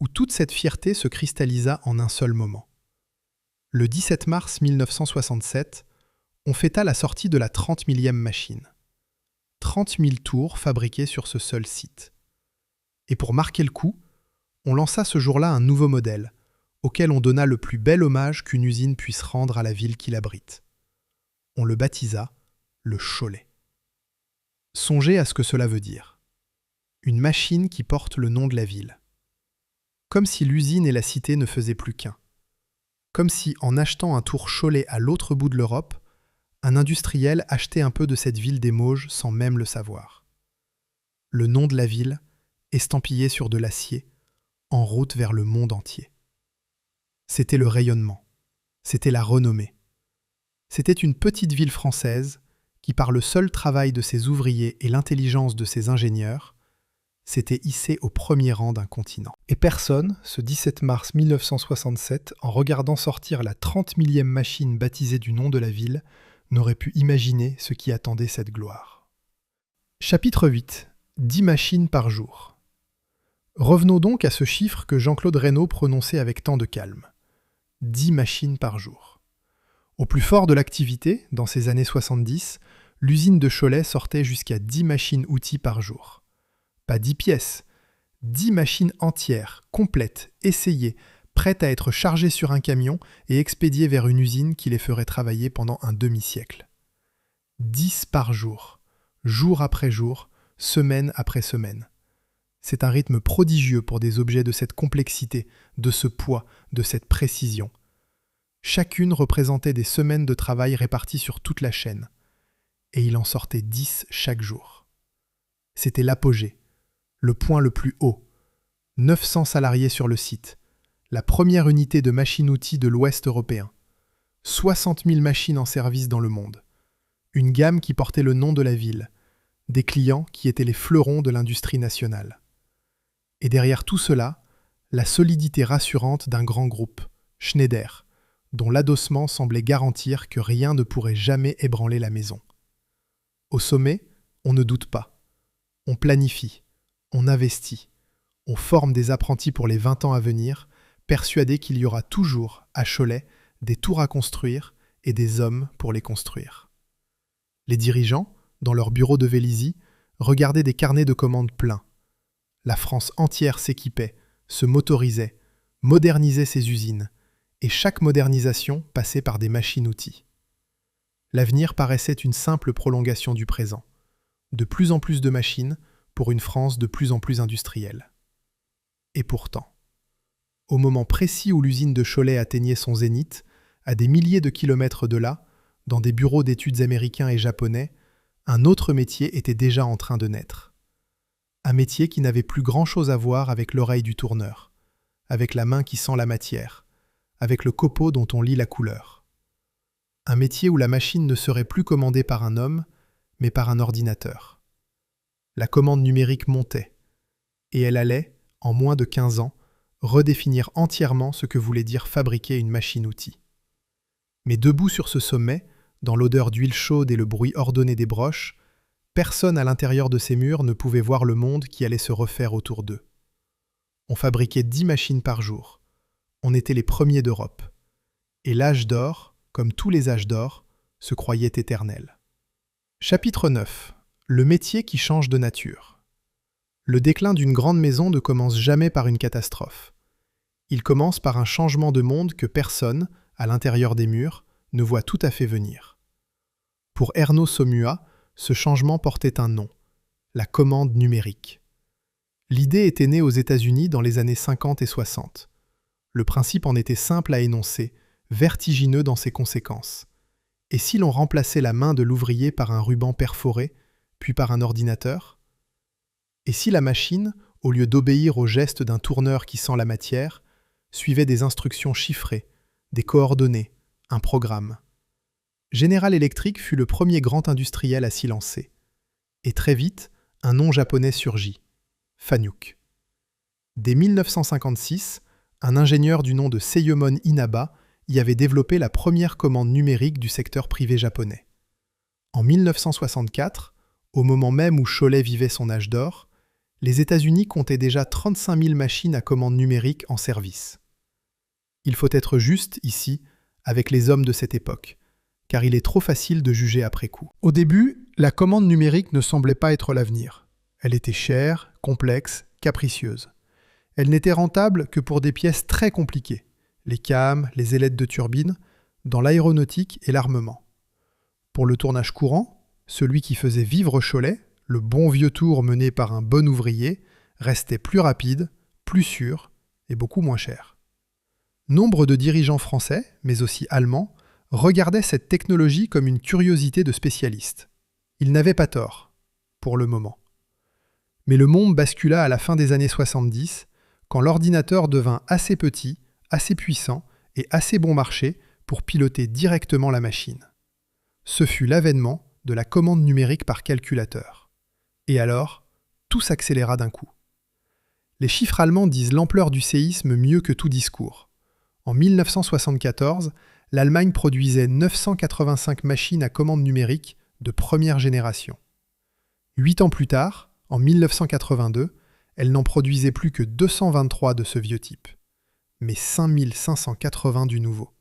où toute cette fierté se cristallisa en un seul moment. Le 17 mars 1967, on fêta la sortie de la 30 millième machine. 30 000 tours fabriqués sur ce seul site. Et pour marquer le coup, on lança ce jour-là un nouveau modèle, auquel on donna le plus bel hommage qu'une usine puisse rendre à la ville qui l'abrite. On le baptisa le Cholet. Songez à ce que cela veut dire. Une machine qui porte le nom de la ville. Comme si l'usine et la cité ne faisaient plus qu'un. Comme si, en achetant un tour Cholet à l'autre bout de l'Europe, un industriel achetait un peu de cette ville des Mauges sans même le savoir. Le nom de la ville, estampillé sur de l'acier, en route vers le monde entier. C'était le rayonnement, c'était la renommée. C'était une petite ville française qui, par le seul travail de ses ouvriers et l'intelligence de ses ingénieurs, s'était hissée au premier rang d'un continent. Et personne, ce 17 mars 1967, en regardant sortir la 30 millième machine baptisée du nom de la ville, n'aurait pu imaginer ce qui attendait cette gloire. Chapitre 8. 10 machines par jour. Revenons donc à ce chiffre que Jean-Claude Reynaud prononçait avec tant de calme. 10 machines par jour. Au plus fort de l'activité, dans ces années 70, l'usine de Cholet sortait jusqu'à 10 machines-outils par jour. Pas 10 pièces, 10 machines entières, complètes, essayées, prêtes à être chargées sur un camion et expédiées vers une usine qui les ferait travailler pendant un demi-siècle. 10 par jour, jour après jour, semaine après semaine. C'est un rythme prodigieux pour des objets de cette complexité, de ce poids, de cette précision. Chacune représentait des semaines de travail réparties sur toute la chaîne. Et il en sortait 10 chaque jour. C'était l'apogée, le point le plus haut. 900 salariés sur le site, la première unité de machines-outils de l'Ouest européen. 60 000 machines en service dans le monde. Une gamme qui portait le nom de la ville. Des clients qui étaient les fleurons de l'industrie nationale. Et derrière tout cela, la solidité rassurante d'un grand groupe, Schneider, dont l'adossement semblait garantir que rien ne pourrait jamais ébranler la maison. Au sommet, on ne doute pas. On planifie, on investit, on forme des apprentis pour les 20 ans à venir, persuadés qu'il y aura toujours, à Cholet, des tours à construire et des hommes pour les construire. Les dirigeants, dans leur bureau de Vélizy, regardaient des carnets de commandes pleins. La France entière s'équipait, se motorisait, modernisait ses usines, et chaque modernisation passait par des machines-outils. L'avenir paraissait une simple prolongation du présent. De plus en plus de machines pour une France de plus en plus industrielle. Et pourtant, au moment précis où l'usine de Cholet atteignait son zénith, à des milliers de kilomètres de là, dans des bureaux d'études américains et japonais, un autre métier était déjà en train de naître. Un métier qui n'avait plus grand-chose à voir avec l'oreille du tourneur, avec la main qui sent la matière, avec le copeau dont on lit la couleur. Un métier où la machine ne serait plus commandée par un homme, mais par un ordinateur. La commande numérique montait, et elle allait, en moins de 15 ans, redéfinir entièrement ce que voulait dire fabriquer une machine-outil. Mais debout sur ce sommet, dans l'odeur d'huile chaude et le bruit ordonné des broches, personne à l'intérieur de ces murs ne pouvait voir le monde qui allait se refaire autour d'eux. On fabriquait 10 machines par jour. On était les premiers d'Europe. Et l'âge d'or, comme tous les âges d'or, se croyait éternel. Chapitre 9. Le métier qui change de nature. Le déclin d'une grande maison ne commence jamais par une catastrophe. Il commence par un changement de monde que personne, à l'intérieur des murs, ne voit tout à fait venir. Pour Erno Somua, ce changement portait un nom, la commande numérique. L'idée était née aux États-Unis dans les années 50 et 60. Le principe en était simple à énoncer, vertigineux dans ses conséquences. Et si l'on remplaçait la main de l'ouvrier par un ruban perforé, puis par un ordinateur? Et si la machine, au lieu d'obéir au geste d'un tourneur qui sent la matière, suivait des instructions chiffrées, des coordonnées, un programme? General Electric fut le premier grand industriel à s'y lancer. Et très vite, un nom japonais surgit, Fanuc. Dès 1956, un ingénieur du nom de Seiyomon Inaba y avait développé la première commande numérique du secteur privé japonais. En 1964, au moment même où Cholet vivait son âge d'or, les États-Unis comptaient déjà 35 000 machines à commande numérique en service. Il faut être juste, ici, avec les hommes de cette époque, car il est trop facile de juger après coup. Au début, la commande numérique ne semblait pas être l'avenir. Elle était chère, complexe, capricieuse. Elle n'était rentable que pour des pièces très compliquées, les cames, les ailettes de turbine, dans l'aéronautique et l'armement. Pour le tournage courant, celui qui faisait vivre Cholet, le bon vieux tour mené par un bon ouvrier, restait plus rapide, plus sûr et beaucoup moins cher. Nombre de dirigeants français, mais aussi allemands, regardaient cette technologie comme une curiosité de spécialistes. Ils n'avaient pas tort, pour le moment. Mais le monde bascula à la fin des années 70, quand l'ordinateur devint assez petit, assez puissant et assez bon marché pour piloter directement la machine. Ce fut l'avènement de la commande numérique par calculateur. Et alors, tout s'accéléra d'un coup. Les chiffres allemands disent l'ampleur du séisme mieux que tout discours. En 1974, l'Allemagne produisait 985 machines à commande numérique de première génération. 8 ans plus tard, en 1982, elle n'en produisait plus que 223 de ce vieux type, mais 5580 du nouveau.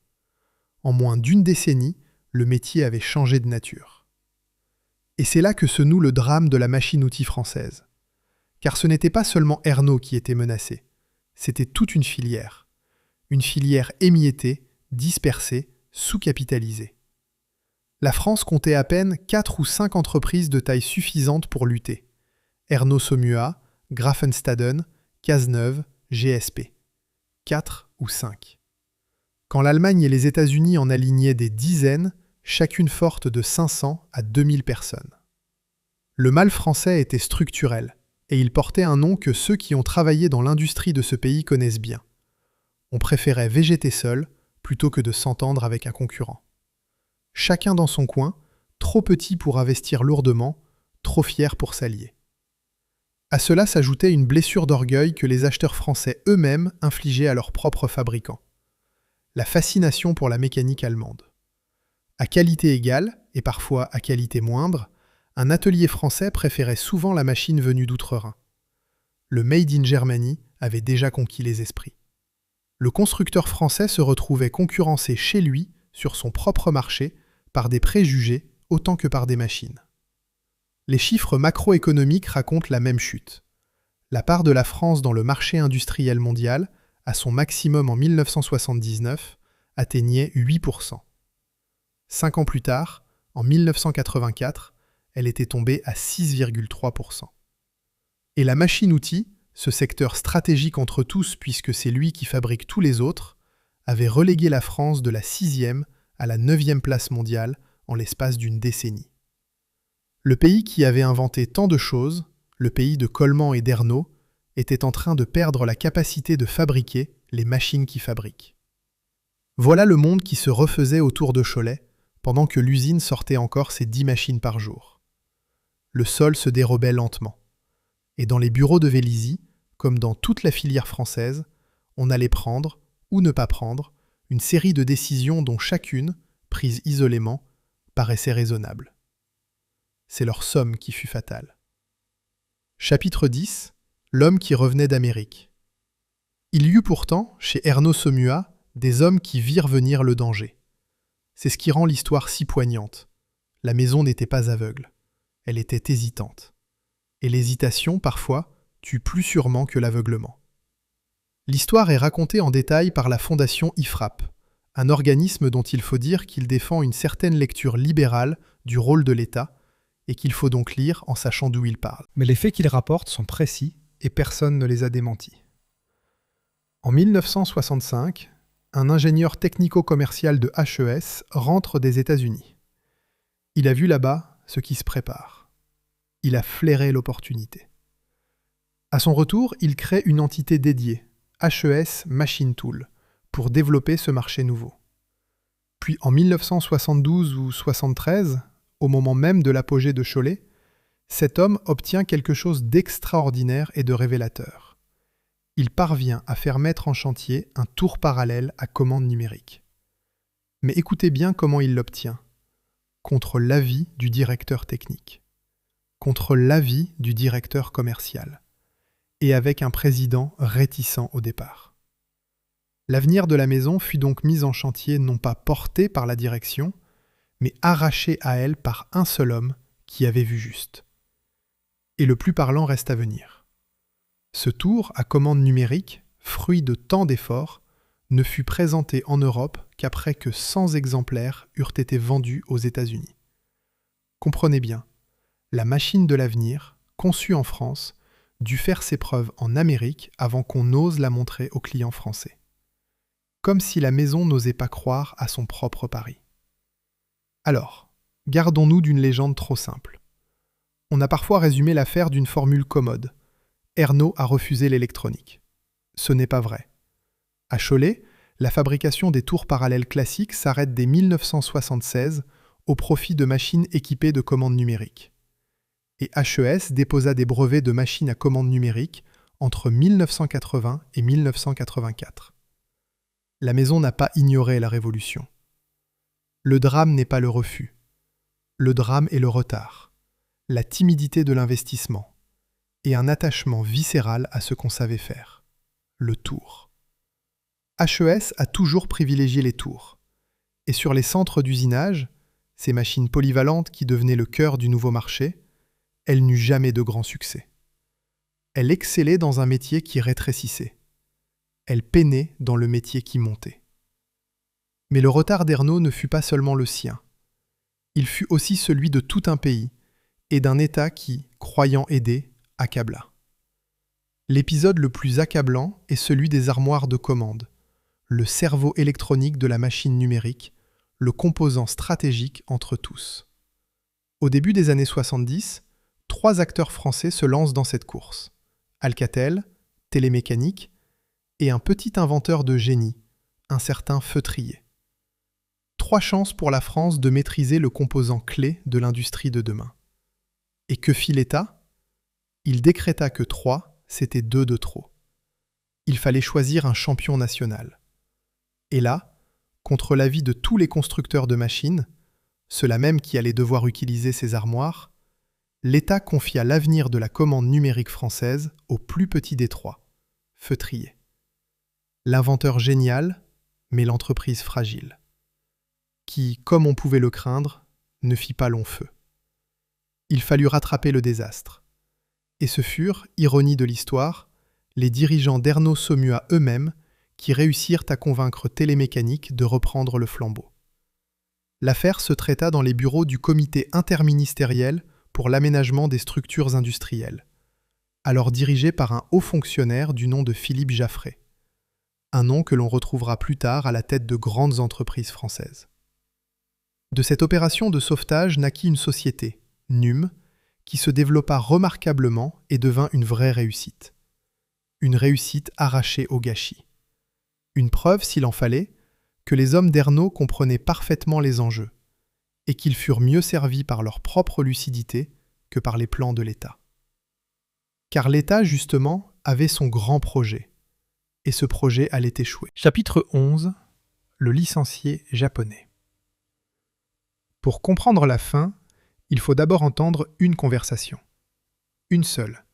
En moins d'une décennie, le métier avait changé de nature. Et c'est là que se noue le drame de la machine-outil française. Car ce n'était pas seulement Erno qui était menacé, c'était toute une filière. Une filière émiettée, dispersée, sous-capitalisée. La France comptait à peine 4 ou 5 entreprises de taille suffisante pour lutter. Erno Somua, Grafenstaden, Cazeneuve, GSP. 4 ou 5. Quand l'Allemagne et les États-Unis en alignaient des dizaines, chacune forte de 500 à 2000 personnes. Le mal français était structurel, et il portait un nom que ceux qui ont travaillé dans l'industrie de ce pays connaissent bien. On préférait végéter seul plutôt que de s'entendre avec un concurrent. Chacun dans son coin, trop petit pour investir lourdement, trop fier pour s'allier. À cela s'ajoutait une blessure d'orgueil que les acheteurs français eux-mêmes infligeaient à leurs propres fabricants. La fascination pour la mécanique allemande. À qualité égale, et parfois à qualité moindre, un atelier français préférait souvent la machine venue d'outre-Rhin. Le Made in Germany avait déjà conquis les esprits. Le constructeur français se retrouvait concurrencé chez lui, sur son propre marché, par des préjugés autant que par des machines. Les chiffres macroéconomiques racontent la même chute. La part de la France dans le marché industriel mondial, à son maximum en 1979, atteignait 8%. 5 ans plus tard, en 1984, elle était tombée à 6,3%. Et la machine-outil, ce secteur stratégique entre tous puisque c'est lui qui fabrique tous les autres, avait relégué la France de la 6e à la 9e place mondiale en l'espace d'une décennie. Le pays qui avait inventé tant de choses, le pays de Coleman et d'Erno, était en train de perdre la capacité de fabriquer les machines qui fabriquent. Voilà le monde qui se refaisait autour de Cholet, pendant que l'usine sortait encore ses 10 machines par jour. Le sol se dérobait lentement. Et dans les bureaux de Vélizy, comme dans toute la filière française, on allait prendre, ou ne pas prendre, une série de décisions dont chacune, prise isolément, paraissait raisonnable. C'est leur somme qui fut fatale. Chapitre 10. L'homme qui revenait d'Amérique. Il y eut pourtant, chez Ernaud Saumua, des hommes qui virent venir le danger. C'est ce qui rend l'histoire si poignante. La maison n'était pas aveugle. Elle était hésitante. Et l'hésitation, parfois, tue plus sûrement que l'aveuglement. L'histoire est racontée en détail par la Fondation IFRAP, un organisme dont il faut dire qu'il défend une certaine lecture libérale du rôle de l'État et qu'il faut donc lire en sachant d'où il parle. Mais les faits qu'il rapporte sont précis et personne ne les a démentis. En 1965, un ingénieur technico-commercial de HES rentre des États-Unis. Il a vu là-bas ce qui se prépare. Il a flairé l'opportunité. À son retour, il crée une entité dédiée, HES Machine Tool, pour développer ce marché nouveau. Puis en 1972 ou 73, au moment même de l'apogée de Cholet, cet homme obtient quelque chose d'extraordinaire et de révélateur. Il parvient à faire mettre en chantier un tour parallèle à commande numérique. Mais écoutez bien comment il l'obtient. Contre l'avis du directeur technique. Contre l'avis du directeur commercial. Et avec un président réticent au départ. L'avenir de la maison fut donc mis en chantier non pas porté par la direction, mais arraché à elle par un seul homme qui avait vu juste. Et le plus parlant reste à venir. Ce tour à commande numérique, fruit de tant d'efforts, ne fut présenté en Europe qu'après que 100 exemplaires eurent été vendus aux États-Unis. Comprenez bien, la machine de l'avenir, conçue en France, dut faire ses preuves en Amérique avant qu'on ose la montrer aux clients français. Comme si la maison n'osait pas croire à son propre pari. Alors, gardons-nous d'une légende trop simple. On a parfois résumé l'affaire d'une formule commode. Ernaud a refusé l'électronique. Ce n'est pas vrai. À Cholet, la fabrication des tours parallèles classiques s'arrête dès 1976 au profit de machines équipées de commandes numériques. Et HES déposa des brevets de machines à commande numérique entre 1980 et 1984. La maison n'a pas ignoré la révolution. Le drame n'est pas le refus. Le drame est le retard, la timidité de l'investissement et un attachement viscéral à ce qu'on savait faire, le tour. HES a toujours privilégié les tours. Et sur les centres d'usinage, ces machines polyvalentes qui devenaient le cœur du nouveau marché, elle n'eut jamais de grand succès. Elle excellait dans un métier qui rétrécissait. Elle peinait dans le métier qui montait. Mais le retard d'Ernaud ne fut pas seulement le sien. Il fut aussi celui de tout un pays et d'un État qui, croyant aider, accabla. L'épisode le plus accablant est celui des armoires de commande, le cerveau électronique de la machine numérique, le composant stratégique entre tous. Au début des années 70, 3 acteurs français se lancent dans cette course. Alcatel, Télémécanique et un petit inventeur de génie, un certain Feutrier. 3 chances pour la France de maîtriser le composant clé de l'industrie de demain. Et que fit l'État ? Il décréta que 3, c'était 2 de trop. Il fallait choisir un champion national. Et là, contre l'avis de tous les constructeurs de machines, ceux-là même qui allaient devoir utiliser ces armoires, l'État confia l'avenir de la commande numérique française au plus petit des 3, Feutrier. L'inventeur génial, mais l'entreprise fragile. Qui, comme on pouvait le craindre, ne fit pas long feu. Il fallut rattraper le désastre. Et ce furent, ironie de l'histoire, les dirigeants d'Ernaud Saumua eux-mêmes qui réussirent à convaincre Télémécanique de reprendre le flambeau. L'affaire se traita dans les bureaux du Comité interministériel pour l'aménagement des structures industrielles, alors dirigé par un haut fonctionnaire du nom de Philippe Jaffray, un nom que l'on retrouvera plus tard à la tête de grandes entreprises françaises. De cette opération de sauvetage naquit une société, NUM, qui se développa remarquablement et devint une vraie réussite. Une réussite arrachée au gâchis. Une preuve, s'il en fallait, que les hommes d'Ernaud comprenaient parfaitement les enjeux et qu'ils furent mieux servis par leur propre lucidité que par les plans de l'État. Car l'État, justement, avait son grand projet, et ce projet allait échouer. Chapitre 11. Le licencié japonais. Pour comprendre la fin, il faut d'abord entendre une conversation. Une seule.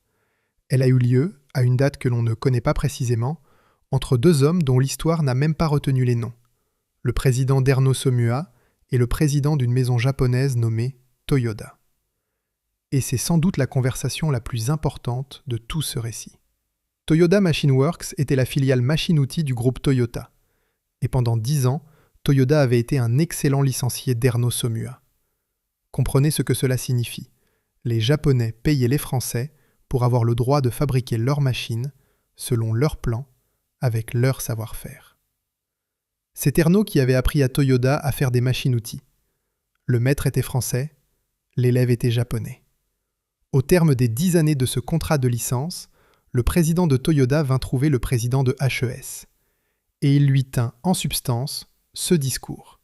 Elle a eu lieu, à une date que l'on ne connaît pas précisément, entre deux hommes dont l'histoire n'a même pas retenu les noms. Le président d'Erno Somua et le président d'une maison japonaise nommée Toyoda. Et c'est sans doute la conversation la plus importante de tout ce récit. Toyoda Machine Works était la filiale machine-outil du groupe Toyota. Et pendant 10 ans, Toyoda avait été un excellent licencié d'Erno Somua. Comprenez ce que cela signifie. Les Japonais payaient les Français pour avoir le droit de fabriquer leurs machines selon leurs plans, avec leur savoir-faire. C'est Erno qui avait appris à Toyoda à faire des machines-outils. Le maître était français, l'élève était japonais. Au terme des 10 années de ce contrat de licence, le président de Toyoda vint trouver le président de HES. Et il lui tint en substance ce discours,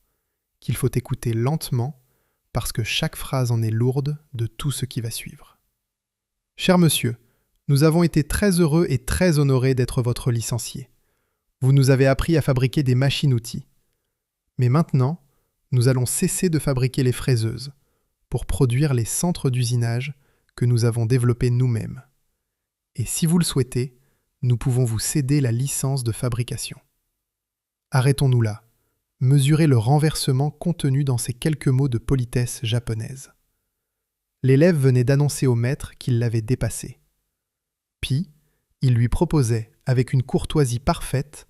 qu'il faut écouter lentement parce que chaque phrase en est lourde de tout ce qui va suivre. Cher monsieur, nous avons été très heureux et très honorés d'être votre licencié. Vous nous avez appris à fabriquer des machines-outils. Mais maintenant, nous allons cesser de fabriquer les fraiseuses pour produire les centres d'usinage que nous avons développés nous-mêmes. Et si vous le souhaitez, nous pouvons vous céder la licence de fabrication. Arrêtons-nous là. Mesurez le renversement contenu dans ces quelques mots de politesse japonaise. L'élève venait d'annoncer au maître qu'il l'avait dépassé. Puis, il lui proposait, avec une courtoisie parfaite,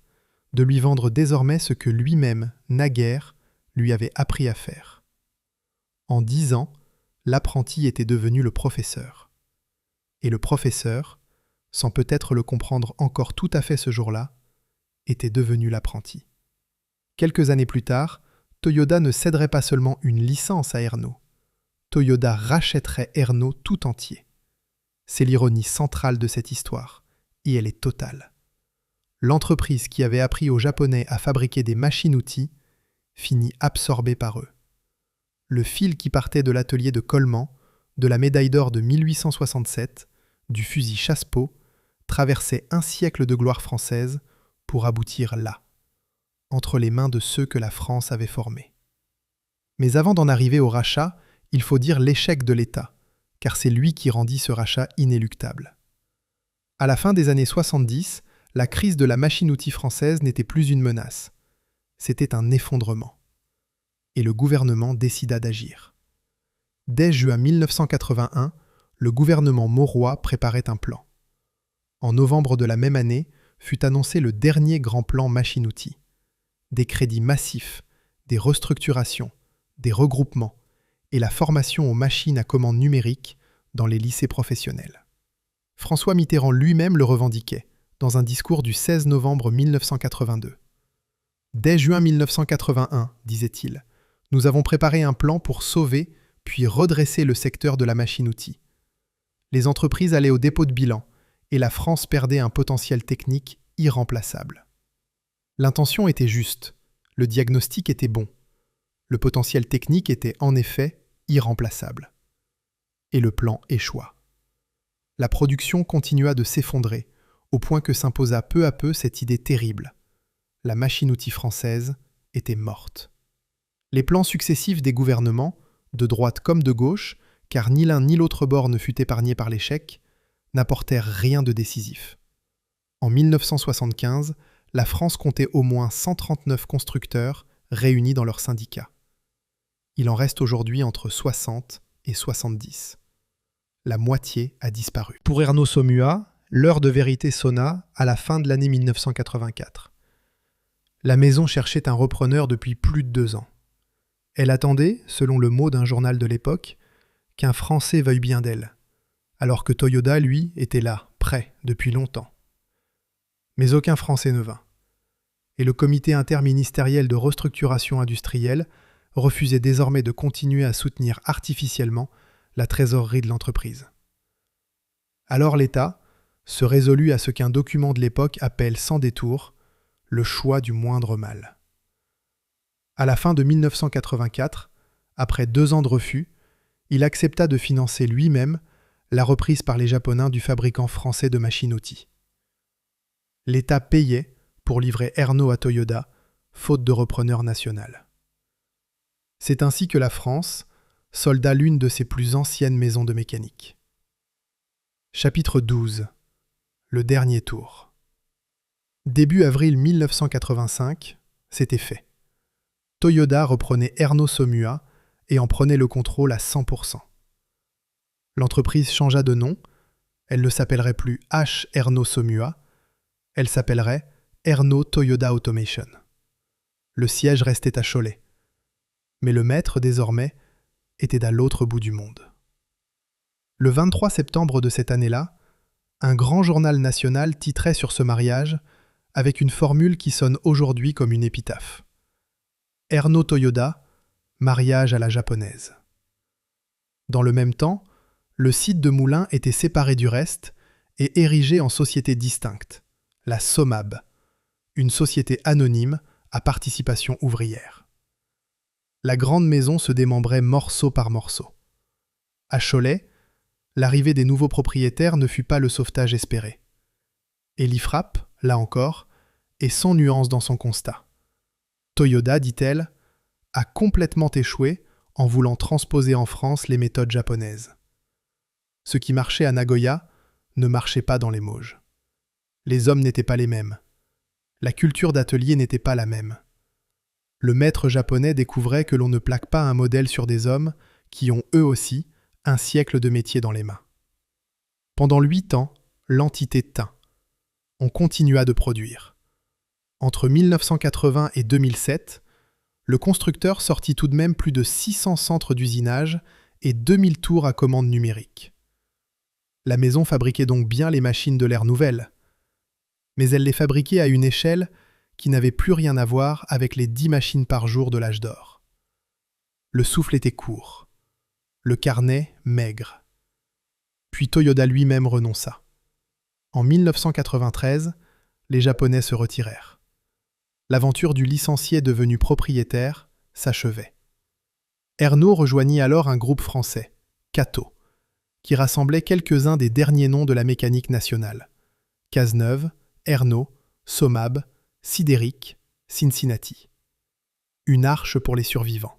de lui vendre désormais ce que lui-même, naguère, lui avait appris à faire. En 10 ans, l'apprenti était devenu le professeur. Et le professeur, sans peut-être le comprendre encore tout à fait ce jour-là, était devenu l'apprenti. Quelques années plus tard, Toyoda ne céderait pas seulement une licence à Erno. Toyoda rachèterait Erno tout entier. C'est l'ironie centrale de cette histoire, et elle est totale. L'entreprise qui avait appris aux Japonais à fabriquer des machines-outils finit absorbée par eux. Le fil qui partait de l'atelier de Coleman, de la médaille d'or de 1867, du fusil Chassepot, traversait un siècle de gloire française pour aboutir là, entre les mains de ceux que la France avait formés. Mais avant d'en arriver au rachat, il faut dire l'échec de l'État, car c'est lui qui rendit ce rachat inéluctable. À la fin des années 70, la crise de la machine-outil française n'était plus une menace. C'était un effondrement. Et le gouvernement décida d'agir. Dès juin 1981, le gouvernement Mauroy préparait un plan. En novembre de la même année, fut annoncé le dernier grand plan machine-outil. Des crédits massifs, des restructurations, des regroupements et la formation aux machines à commande numérique dans les lycées professionnels. François Mitterrand lui-même le revendiquait dans un discours du 16 novembre 1982. Dès juin 1981, disait-il, nous avons préparé un plan pour sauver puis redresser le secteur de la machine-outil. Les entreprises allaient au dépôt de bilan et la France perdait un potentiel technique irremplaçable. L'intention était juste, le diagnostic était bon. Le potentiel technique était en effet irremplaçable. Et le plan échoua. La production continua de s'effondrer, au point que s'imposa peu à peu cette idée terrible. La machine-outil française était morte. Les plans successifs des gouvernements, de droite comme de gauche, car ni l'un ni l'autre bord ne fut épargné par l'échec, n'apportèrent rien de décisif. En 1975, la France comptait au moins 139 constructeurs réunis dans leur syndicat. Il en reste aujourd'hui entre 60 et 70. La moitié a disparu. Pour Erno Somua, l'heure de vérité sonna à la fin de l'année 1984. La maison cherchait un repreneur depuis plus de 2 ans. Elle attendait, selon le mot d'un journal de l'époque, qu'un Français veuille bien d'elle, alors que Toyoda, lui, était là, prêt, depuis longtemps. Mais aucun Français ne vint. Et le comité interministériel de restructuration industrielle refusait désormais de continuer à soutenir artificiellement la trésorerie de l'entreprise. Alors l'État se résolut à ce qu'un document de l'époque appelle sans détour le choix du moindre mal. À la fin de 1984, après 2 ans de refus, il accepta de financer lui-même la reprise par les Japonais du fabricant français de machines-outils. L'État payait pour livrer Erno à Toyoda, faute de repreneur national. C'est ainsi que la France solda l'une de ses plus anciennes maisons de mécanique. Chapitre 12. Le dernier tour. Début avril 1985, c'était fait. Toyoda reprenait Erno Somua et en prenait le contrôle à 100%. L'entreprise changea de nom, elle ne s'appellerait plus H. Erno Somua, elle s'appellerait Erno Toyoda Automation. Le siège restait à Cholet. Mais le maître, désormais, était à l'autre bout du monde. Le 23 septembre de cette année-là, un grand journal national titrait sur ce mariage avec une formule qui sonne aujourd'hui comme une épitaphe. Erno Toyoda, mariage à la japonaise. Dans le même temps, le site de Moulins était séparé du reste et érigé en société distincte, la SOMAB, une société anonyme à participation ouvrière. La grande maison se démembrait morceau par morceau. À Cholet, l'arrivée des nouveaux propriétaires ne fut pas le sauvetage espéré. Et l'IFRAP, là encore, est sans nuance dans son constat. Toyoda, dit-elle, a complètement échoué en voulant transposer en France les méthodes japonaises. Ce qui marchait à Nagoya ne marchait pas dans les Mauges. Les hommes n'étaient pas les mêmes. La culture d'atelier n'était pas la même. Le maître japonais découvrait que l'on ne plaque pas un modèle sur des hommes qui ont eux aussi un siècle de métier dans les mains. Pendant 8 ans, l'entité tint. On continua de produire. Entre 1980 et 2007, le constructeur sortit tout de même plus de 600 centres d'usinage et 2000 tours à commande numérique. La maison fabriquait donc bien les machines de l'ère nouvelle, mais elle les fabriquait à une échelle qui n'avait plus rien à voir avec les 10 machines par jour de l'âge d'or. Le souffle était court, le carnet maigre. Puis Toyoda lui-même renonça. En 1993, les Japonais se retirèrent. L'aventure du licencié devenu propriétaire s'achevait. Erno rejoignit alors un groupe français, Kato, qui rassemblait quelques-uns des derniers noms de la mécanique nationale. Cazeneuve, Erno, Somab, Sidéric, Cincinnati. Une arche pour les survivants.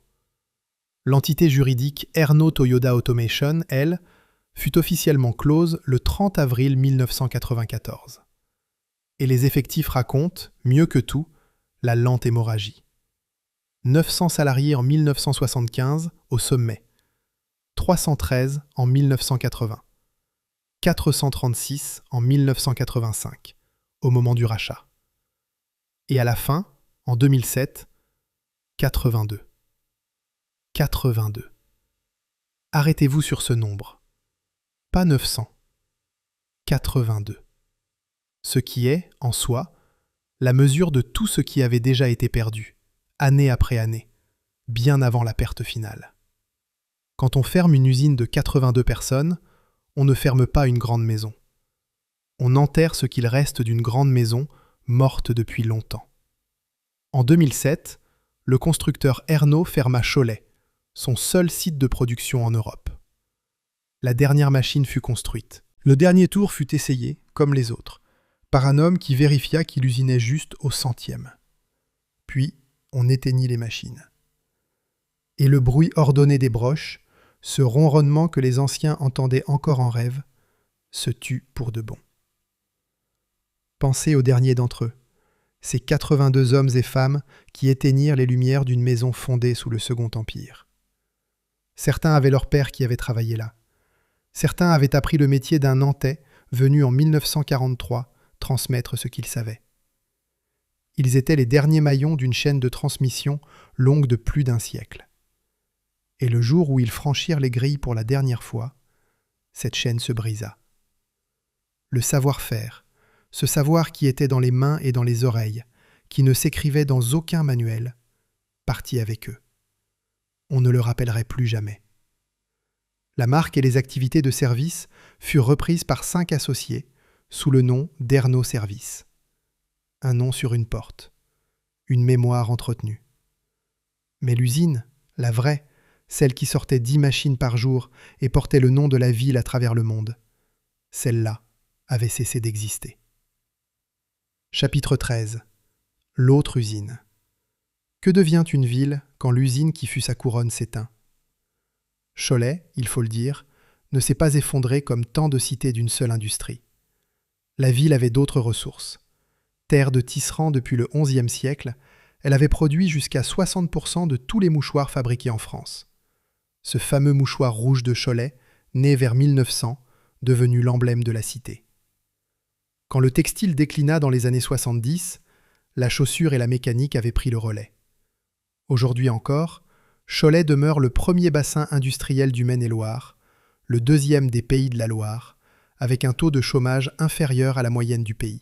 L'entité juridique Erno Toyoda Automation, elle, fut officiellement close le 30 avril 1994. Et les effectifs racontent, mieux que tout, la lente hémorragie. 900 salariés en 1975 au sommet, 313 en 1980, 436 en 1985, au moment du rachat. Et à la fin, en 2007, 82. 82. Arrêtez-vous sur ce nombre. Pas 900. 82. Ce qui est, en soi, la mesure de tout ce qui avait déjà été perdu, année après année, bien avant la perte finale. Quand on ferme une usine de 82 personnes, on ne ferme pas une grande maison. On enterre ce qu'il reste d'une grande maison morte depuis longtemps. En 2007, le constructeur Erno ferma Cholet, son seul site de production en Europe. La dernière machine fut construite. Le dernier tour fut essayé, comme les autres, par un homme qui vérifia qu'il usinait juste au centième. Puis, on éteignit les machines. Et le bruit ordonné des broches, ce ronronnement que les anciens entendaient encore en rêve, se tut pour de bon. Pensez au dernier d'entre eux, ces 82 hommes et femmes qui éteignirent les lumières d'une maison fondée sous le Second Empire. Certains avaient leur père qui avait travaillé là. Certains avaient appris le métier d'un Nantais venu en 1943 transmettre ce qu'ils savaient. Ils étaient les derniers maillons d'une chaîne de transmission longue de plus d'un siècle. Et le jour où ils franchirent les grilles pour la dernière fois, cette chaîne se brisa. Le savoir-faire, ce savoir qui était dans les mains et dans les oreilles, qui ne s'écrivait dans aucun manuel, partit avec eux. On ne le rappellerait plus jamais. La marque et les activités de service furent reprises par 5 associés sous le nom d'Erno Service. Un nom sur une porte, une mémoire entretenue. Mais l'usine, la vraie, celle qui sortait 10 machines par jour et portait le nom de la ville à travers le monde, celle-là avait cessé d'exister. Chapitre 13. L'autre usine. Que devient une ville quand l'usine qui fut sa couronne s'éteint? Cholet, il faut le dire, ne s'est pas effondrée comme tant de cités d'une seule industrie. La ville avait d'autres ressources. Terre de tisserands depuis le XIe siècle, elle avait produit jusqu'à 60% de tous les mouchoirs fabriqués en France. Ce fameux mouchoir rouge de Cholet, né vers 1900, devenu l'emblème de la cité. Quand le textile déclina dans les années 70, la chaussure et la mécanique avaient pris le relais. Aujourd'hui encore, Cholet demeure le premier bassin industriel du Maine-et-Loire, le deuxième des pays de la Loire, avec un taux de chômage inférieur à la moyenne du pays.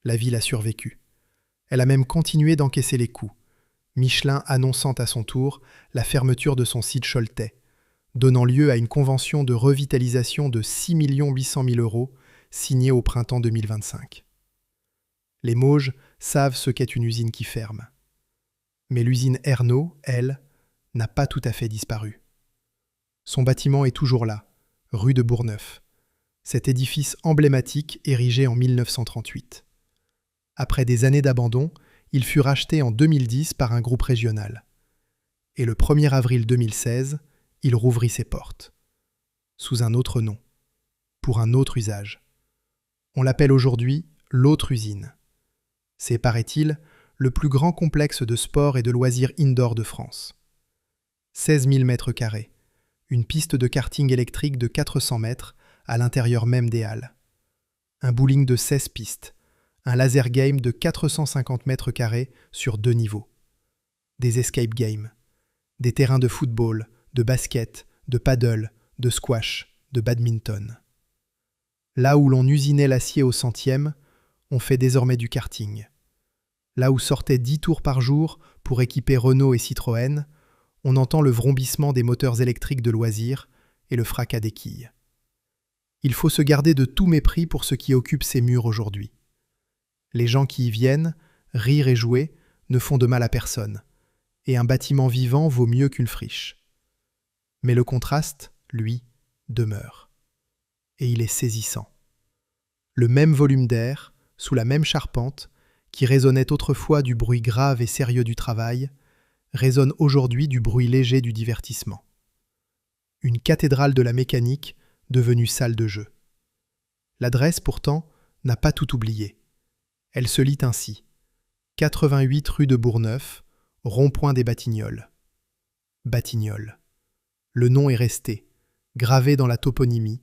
La ville a survécu. Elle a même continué d'encaisser les coups, Michelin annonçant à son tour la fermeture de son site choletais, donnant lieu à une convention de revitalisation de 6 800 000 € signée au printemps 2025. Les Mauges savent ce qu'est une usine qui ferme. Mais l'usine Ernaud, elle, n'a pas tout à fait disparu. Son bâtiment est toujours là, rue de Bourgneuf, cet édifice emblématique érigé en 1938. Après des années d'abandon, il fut racheté en 2010 par un groupe régional. Et le 1er avril 2016, il rouvrit ses portes. Sous un autre nom, pour un autre usage. On l'appelle aujourd'hui l'autre usine. C'est, paraît-il, le plus grand complexe de sport et de loisirs indoor de France. 16 000 mètres carrés, une piste de karting électrique de 400 mètres à l'intérieur même des halles. Un bowling de 16 pistes, un laser game de 450 mètres carrés sur 2 niveaux. Des escape games, des terrains de football, de basket, de paddle, de squash, de badminton. Là où l'on usinait l'acier au centième, on fait désormais du karting. Là où sortaient 10 tours par jour pour équiper Renault et Citroën, on entend le vrombissement des moteurs électriques de loisirs et le fracas des quilles. Il faut se garder de tout mépris pour ce qui occupe ces murs aujourd'hui. Les gens qui y viennent, rire et jouer, ne font de mal à personne, et un bâtiment vivant vaut mieux qu'une friche. Mais le contraste, lui, demeure. Et il est saisissant. Le même volume d'air, sous la même charpente, qui résonnait autrefois du bruit grave et sérieux du travail, résonne aujourd'hui du bruit léger du divertissement. Une cathédrale de la mécanique devenue salle de jeu. L'adresse, pourtant, n'a pas tout oublié. Elle se lit ainsi. 88 rue de Bourgneuf, rond-point des Batignolles. Batignolles. Le nom est resté, gravé dans la toponymie,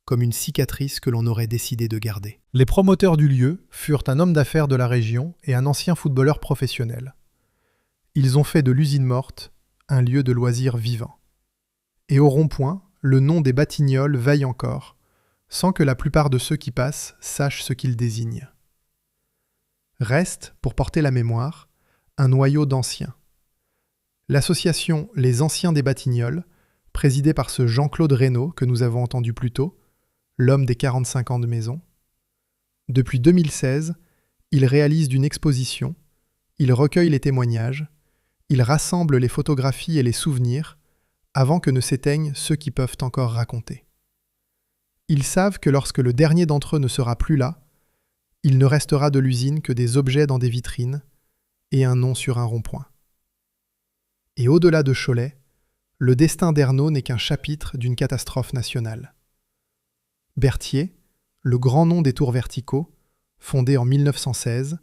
comme une cicatrice que l'on aurait décidé de garder. Les promoteurs du lieu furent un homme d'affaires de la région et un ancien footballeur professionnel. Ils ont fait de l'usine morte un lieu de loisirs vivant. Et au rond-point, le nom des Batignolles veille encore, sans que la plupart de ceux qui passent sachent ce qu'il désigne. Reste, pour porter la mémoire, un noyau d'anciens. L'association Les Anciens des Batignolles, présidée par ce Jean-Claude Reynaud que nous avons entendu plus tôt, l'homme des 45 ans de maison. Depuis 2016, il réalise d'une exposition, il recueille les témoignages, il rassemble les photographies et les souvenirs avant que ne s'éteignent ceux qui peuvent encore raconter. Ils savent que lorsque le dernier d'entre eux ne sera plus là, il ne restera de l'usine que des objets dans des vitrines et un nom sur un rond-point. Et au-delà de Cholet, le destin d'Ernaud n'est qu'un chapitre d'une catastrophe nationale. Berthier, le grand nom des tours verticaux, fondé en 1916,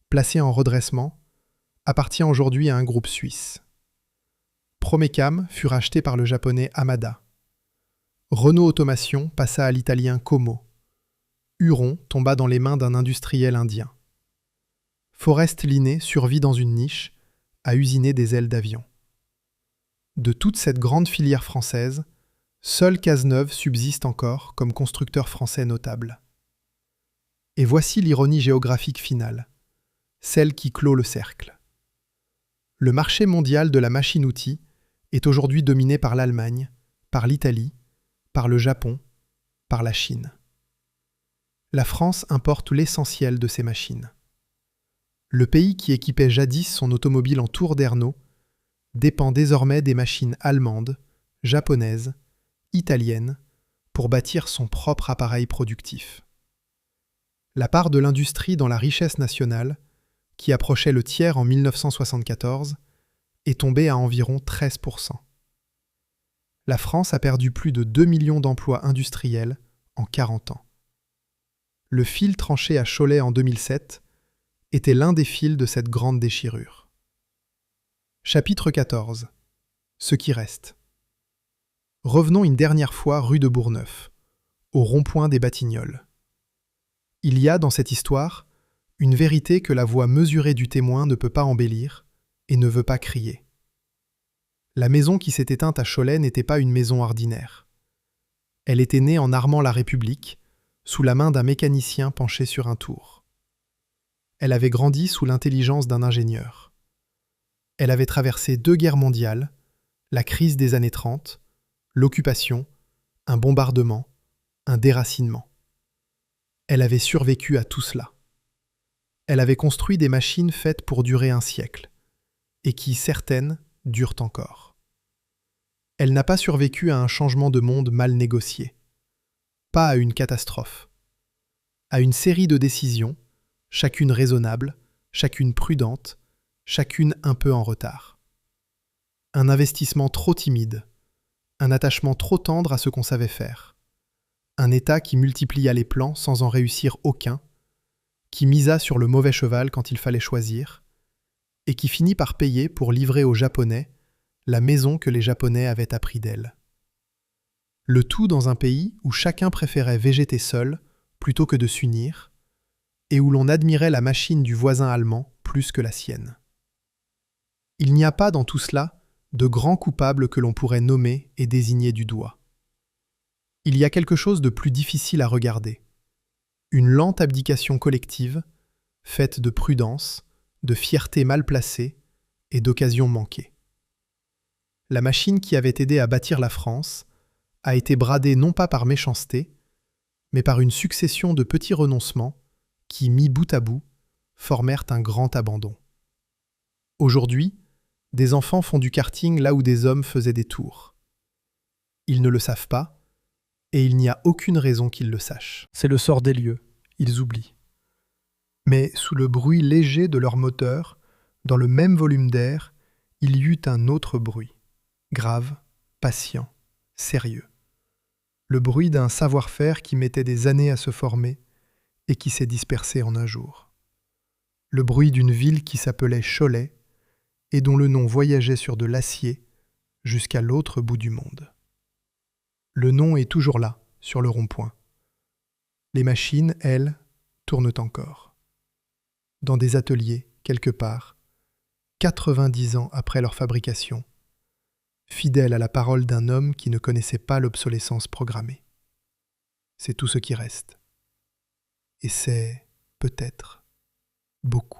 placé en redressement, appartient aujourd'hui à un groupe suisse. Promecam fut racheté par le japonais Hamada. Renault Automation passa à l'italien Como. Huron tomba dans les mains d'un industriel indien. Forest Linné survit dans une niche à usiner des ailes d'avion. De toute cette grande filière française, seul Cazeneuve subsiste encore comme constructeur français notable. Et voici l'ironie géographique finale, celle qui clôt le cercle. Le marché mondial de la machine-outil est aujourd'hui dominé par l'Allemagne, par l'Italie, par le Japon, par la Chine. La France importe l'essentiel de ces machines. Le pays qui équipait jadis son automobile en tour d'Ernaud dépend désormais des machines allemandes, japonaises, italiennes, pour bâtir son propre appareil productif. La part de l'industrie dans la richesse nationale, qui approchait le tiers en 1974, est tombé à environ 13%. La France a perdu plus de 2 millions d'emplois industriels en 40 ans. Le fil tranché à Cholet en 2007 était l'un des fils de cette grande déchirure. Chapitre 14. Ce qui reste. Revenons une dernière fois rue de Bourgneuf, au rond-point des Batignolles. Il y a dans cette histoire une vérité que la voix mesurée du témoin ne peut pas embellir et ne veut pas crier. La maison qui s'est éteinte à Cholet n'était pas une maison ordinaire. Elle était née en armant la République, sous la main d'un mécanicien penché sur un tour. Elle avait grandi sous l'intelligence d'un ingénieur. Elle avait traversé 2 guerres mondiales, la crise des années 30, l'occupation, un bombardement, un déracinement. Elle avait survécu à tout cela. Elle avait construit des machines faites pour durer un siècle, et qui, certaines, durent encore. Elle n'a pas survécu à un changement de monde mal négocié, pas à une catastrophe, à une série de décisions, chacune raisonnable, chacune prudente, chacune un peu en retard. Un investissement trop timide, un attachement trop tendre à ce qu'on savait faire, un État qui multiplia les plans sans en réussir aucun, qui misa sur le mauvais cheval quand il fallait choisir, et qui finit par payer pour livrer aux Japonais la maison que les Japonais avaient appris d'elle. Le tout dans un pays où chacun préférait végéter seul plutôt que de s'unir, et où l'on admirait la machine du voisin allemand plus que la sienne. Il n'y a pas dans tout cela de grands coupables que l'on pourrait nommer et désigner du doigt. Il y a quelque chose de plus difficile à regarder. Une lente abdication collective, faite de prudence, de fierté mal placée et d'occasions manquées. La machine qui avait aidé à bâtir la France a été bradée non pas par méchanceté, mais par une succession de petits renoncements qui, mis bout à bout, formèrent un grand abandon. Aujourd'hui, des enfants font du karting là où des hommes faisaient des tours. Ils ne le savent pas, et il n'y a aucune raison qu'ils le sachent. C'est le sort des lieux, ils oublient. Mais sous le bruit léger de leur moteur, dans le même volume d'air, il y eut un autre bruit, grave, patient, sérieux. Le bruit d'un savoir-faire qui mettait des années à se former et qui s'est dispersé en un jour. Le bruit d'une ville qui s'appelait Cholet et dont le nom voyageait sur de l'acier jusqu'à l'autre bout du monde. Le nom est toujours là, sur le rond-point. Les machines, elles, tournent encore. Dans des ateliers, quelque part, 90 ans après leur fabrication, fidèles à la parole d'un homme qui ne connaissait pas l'obsolescence programmée. C'est tout ce qui reste. Et c'est, peut-être, beaucoup.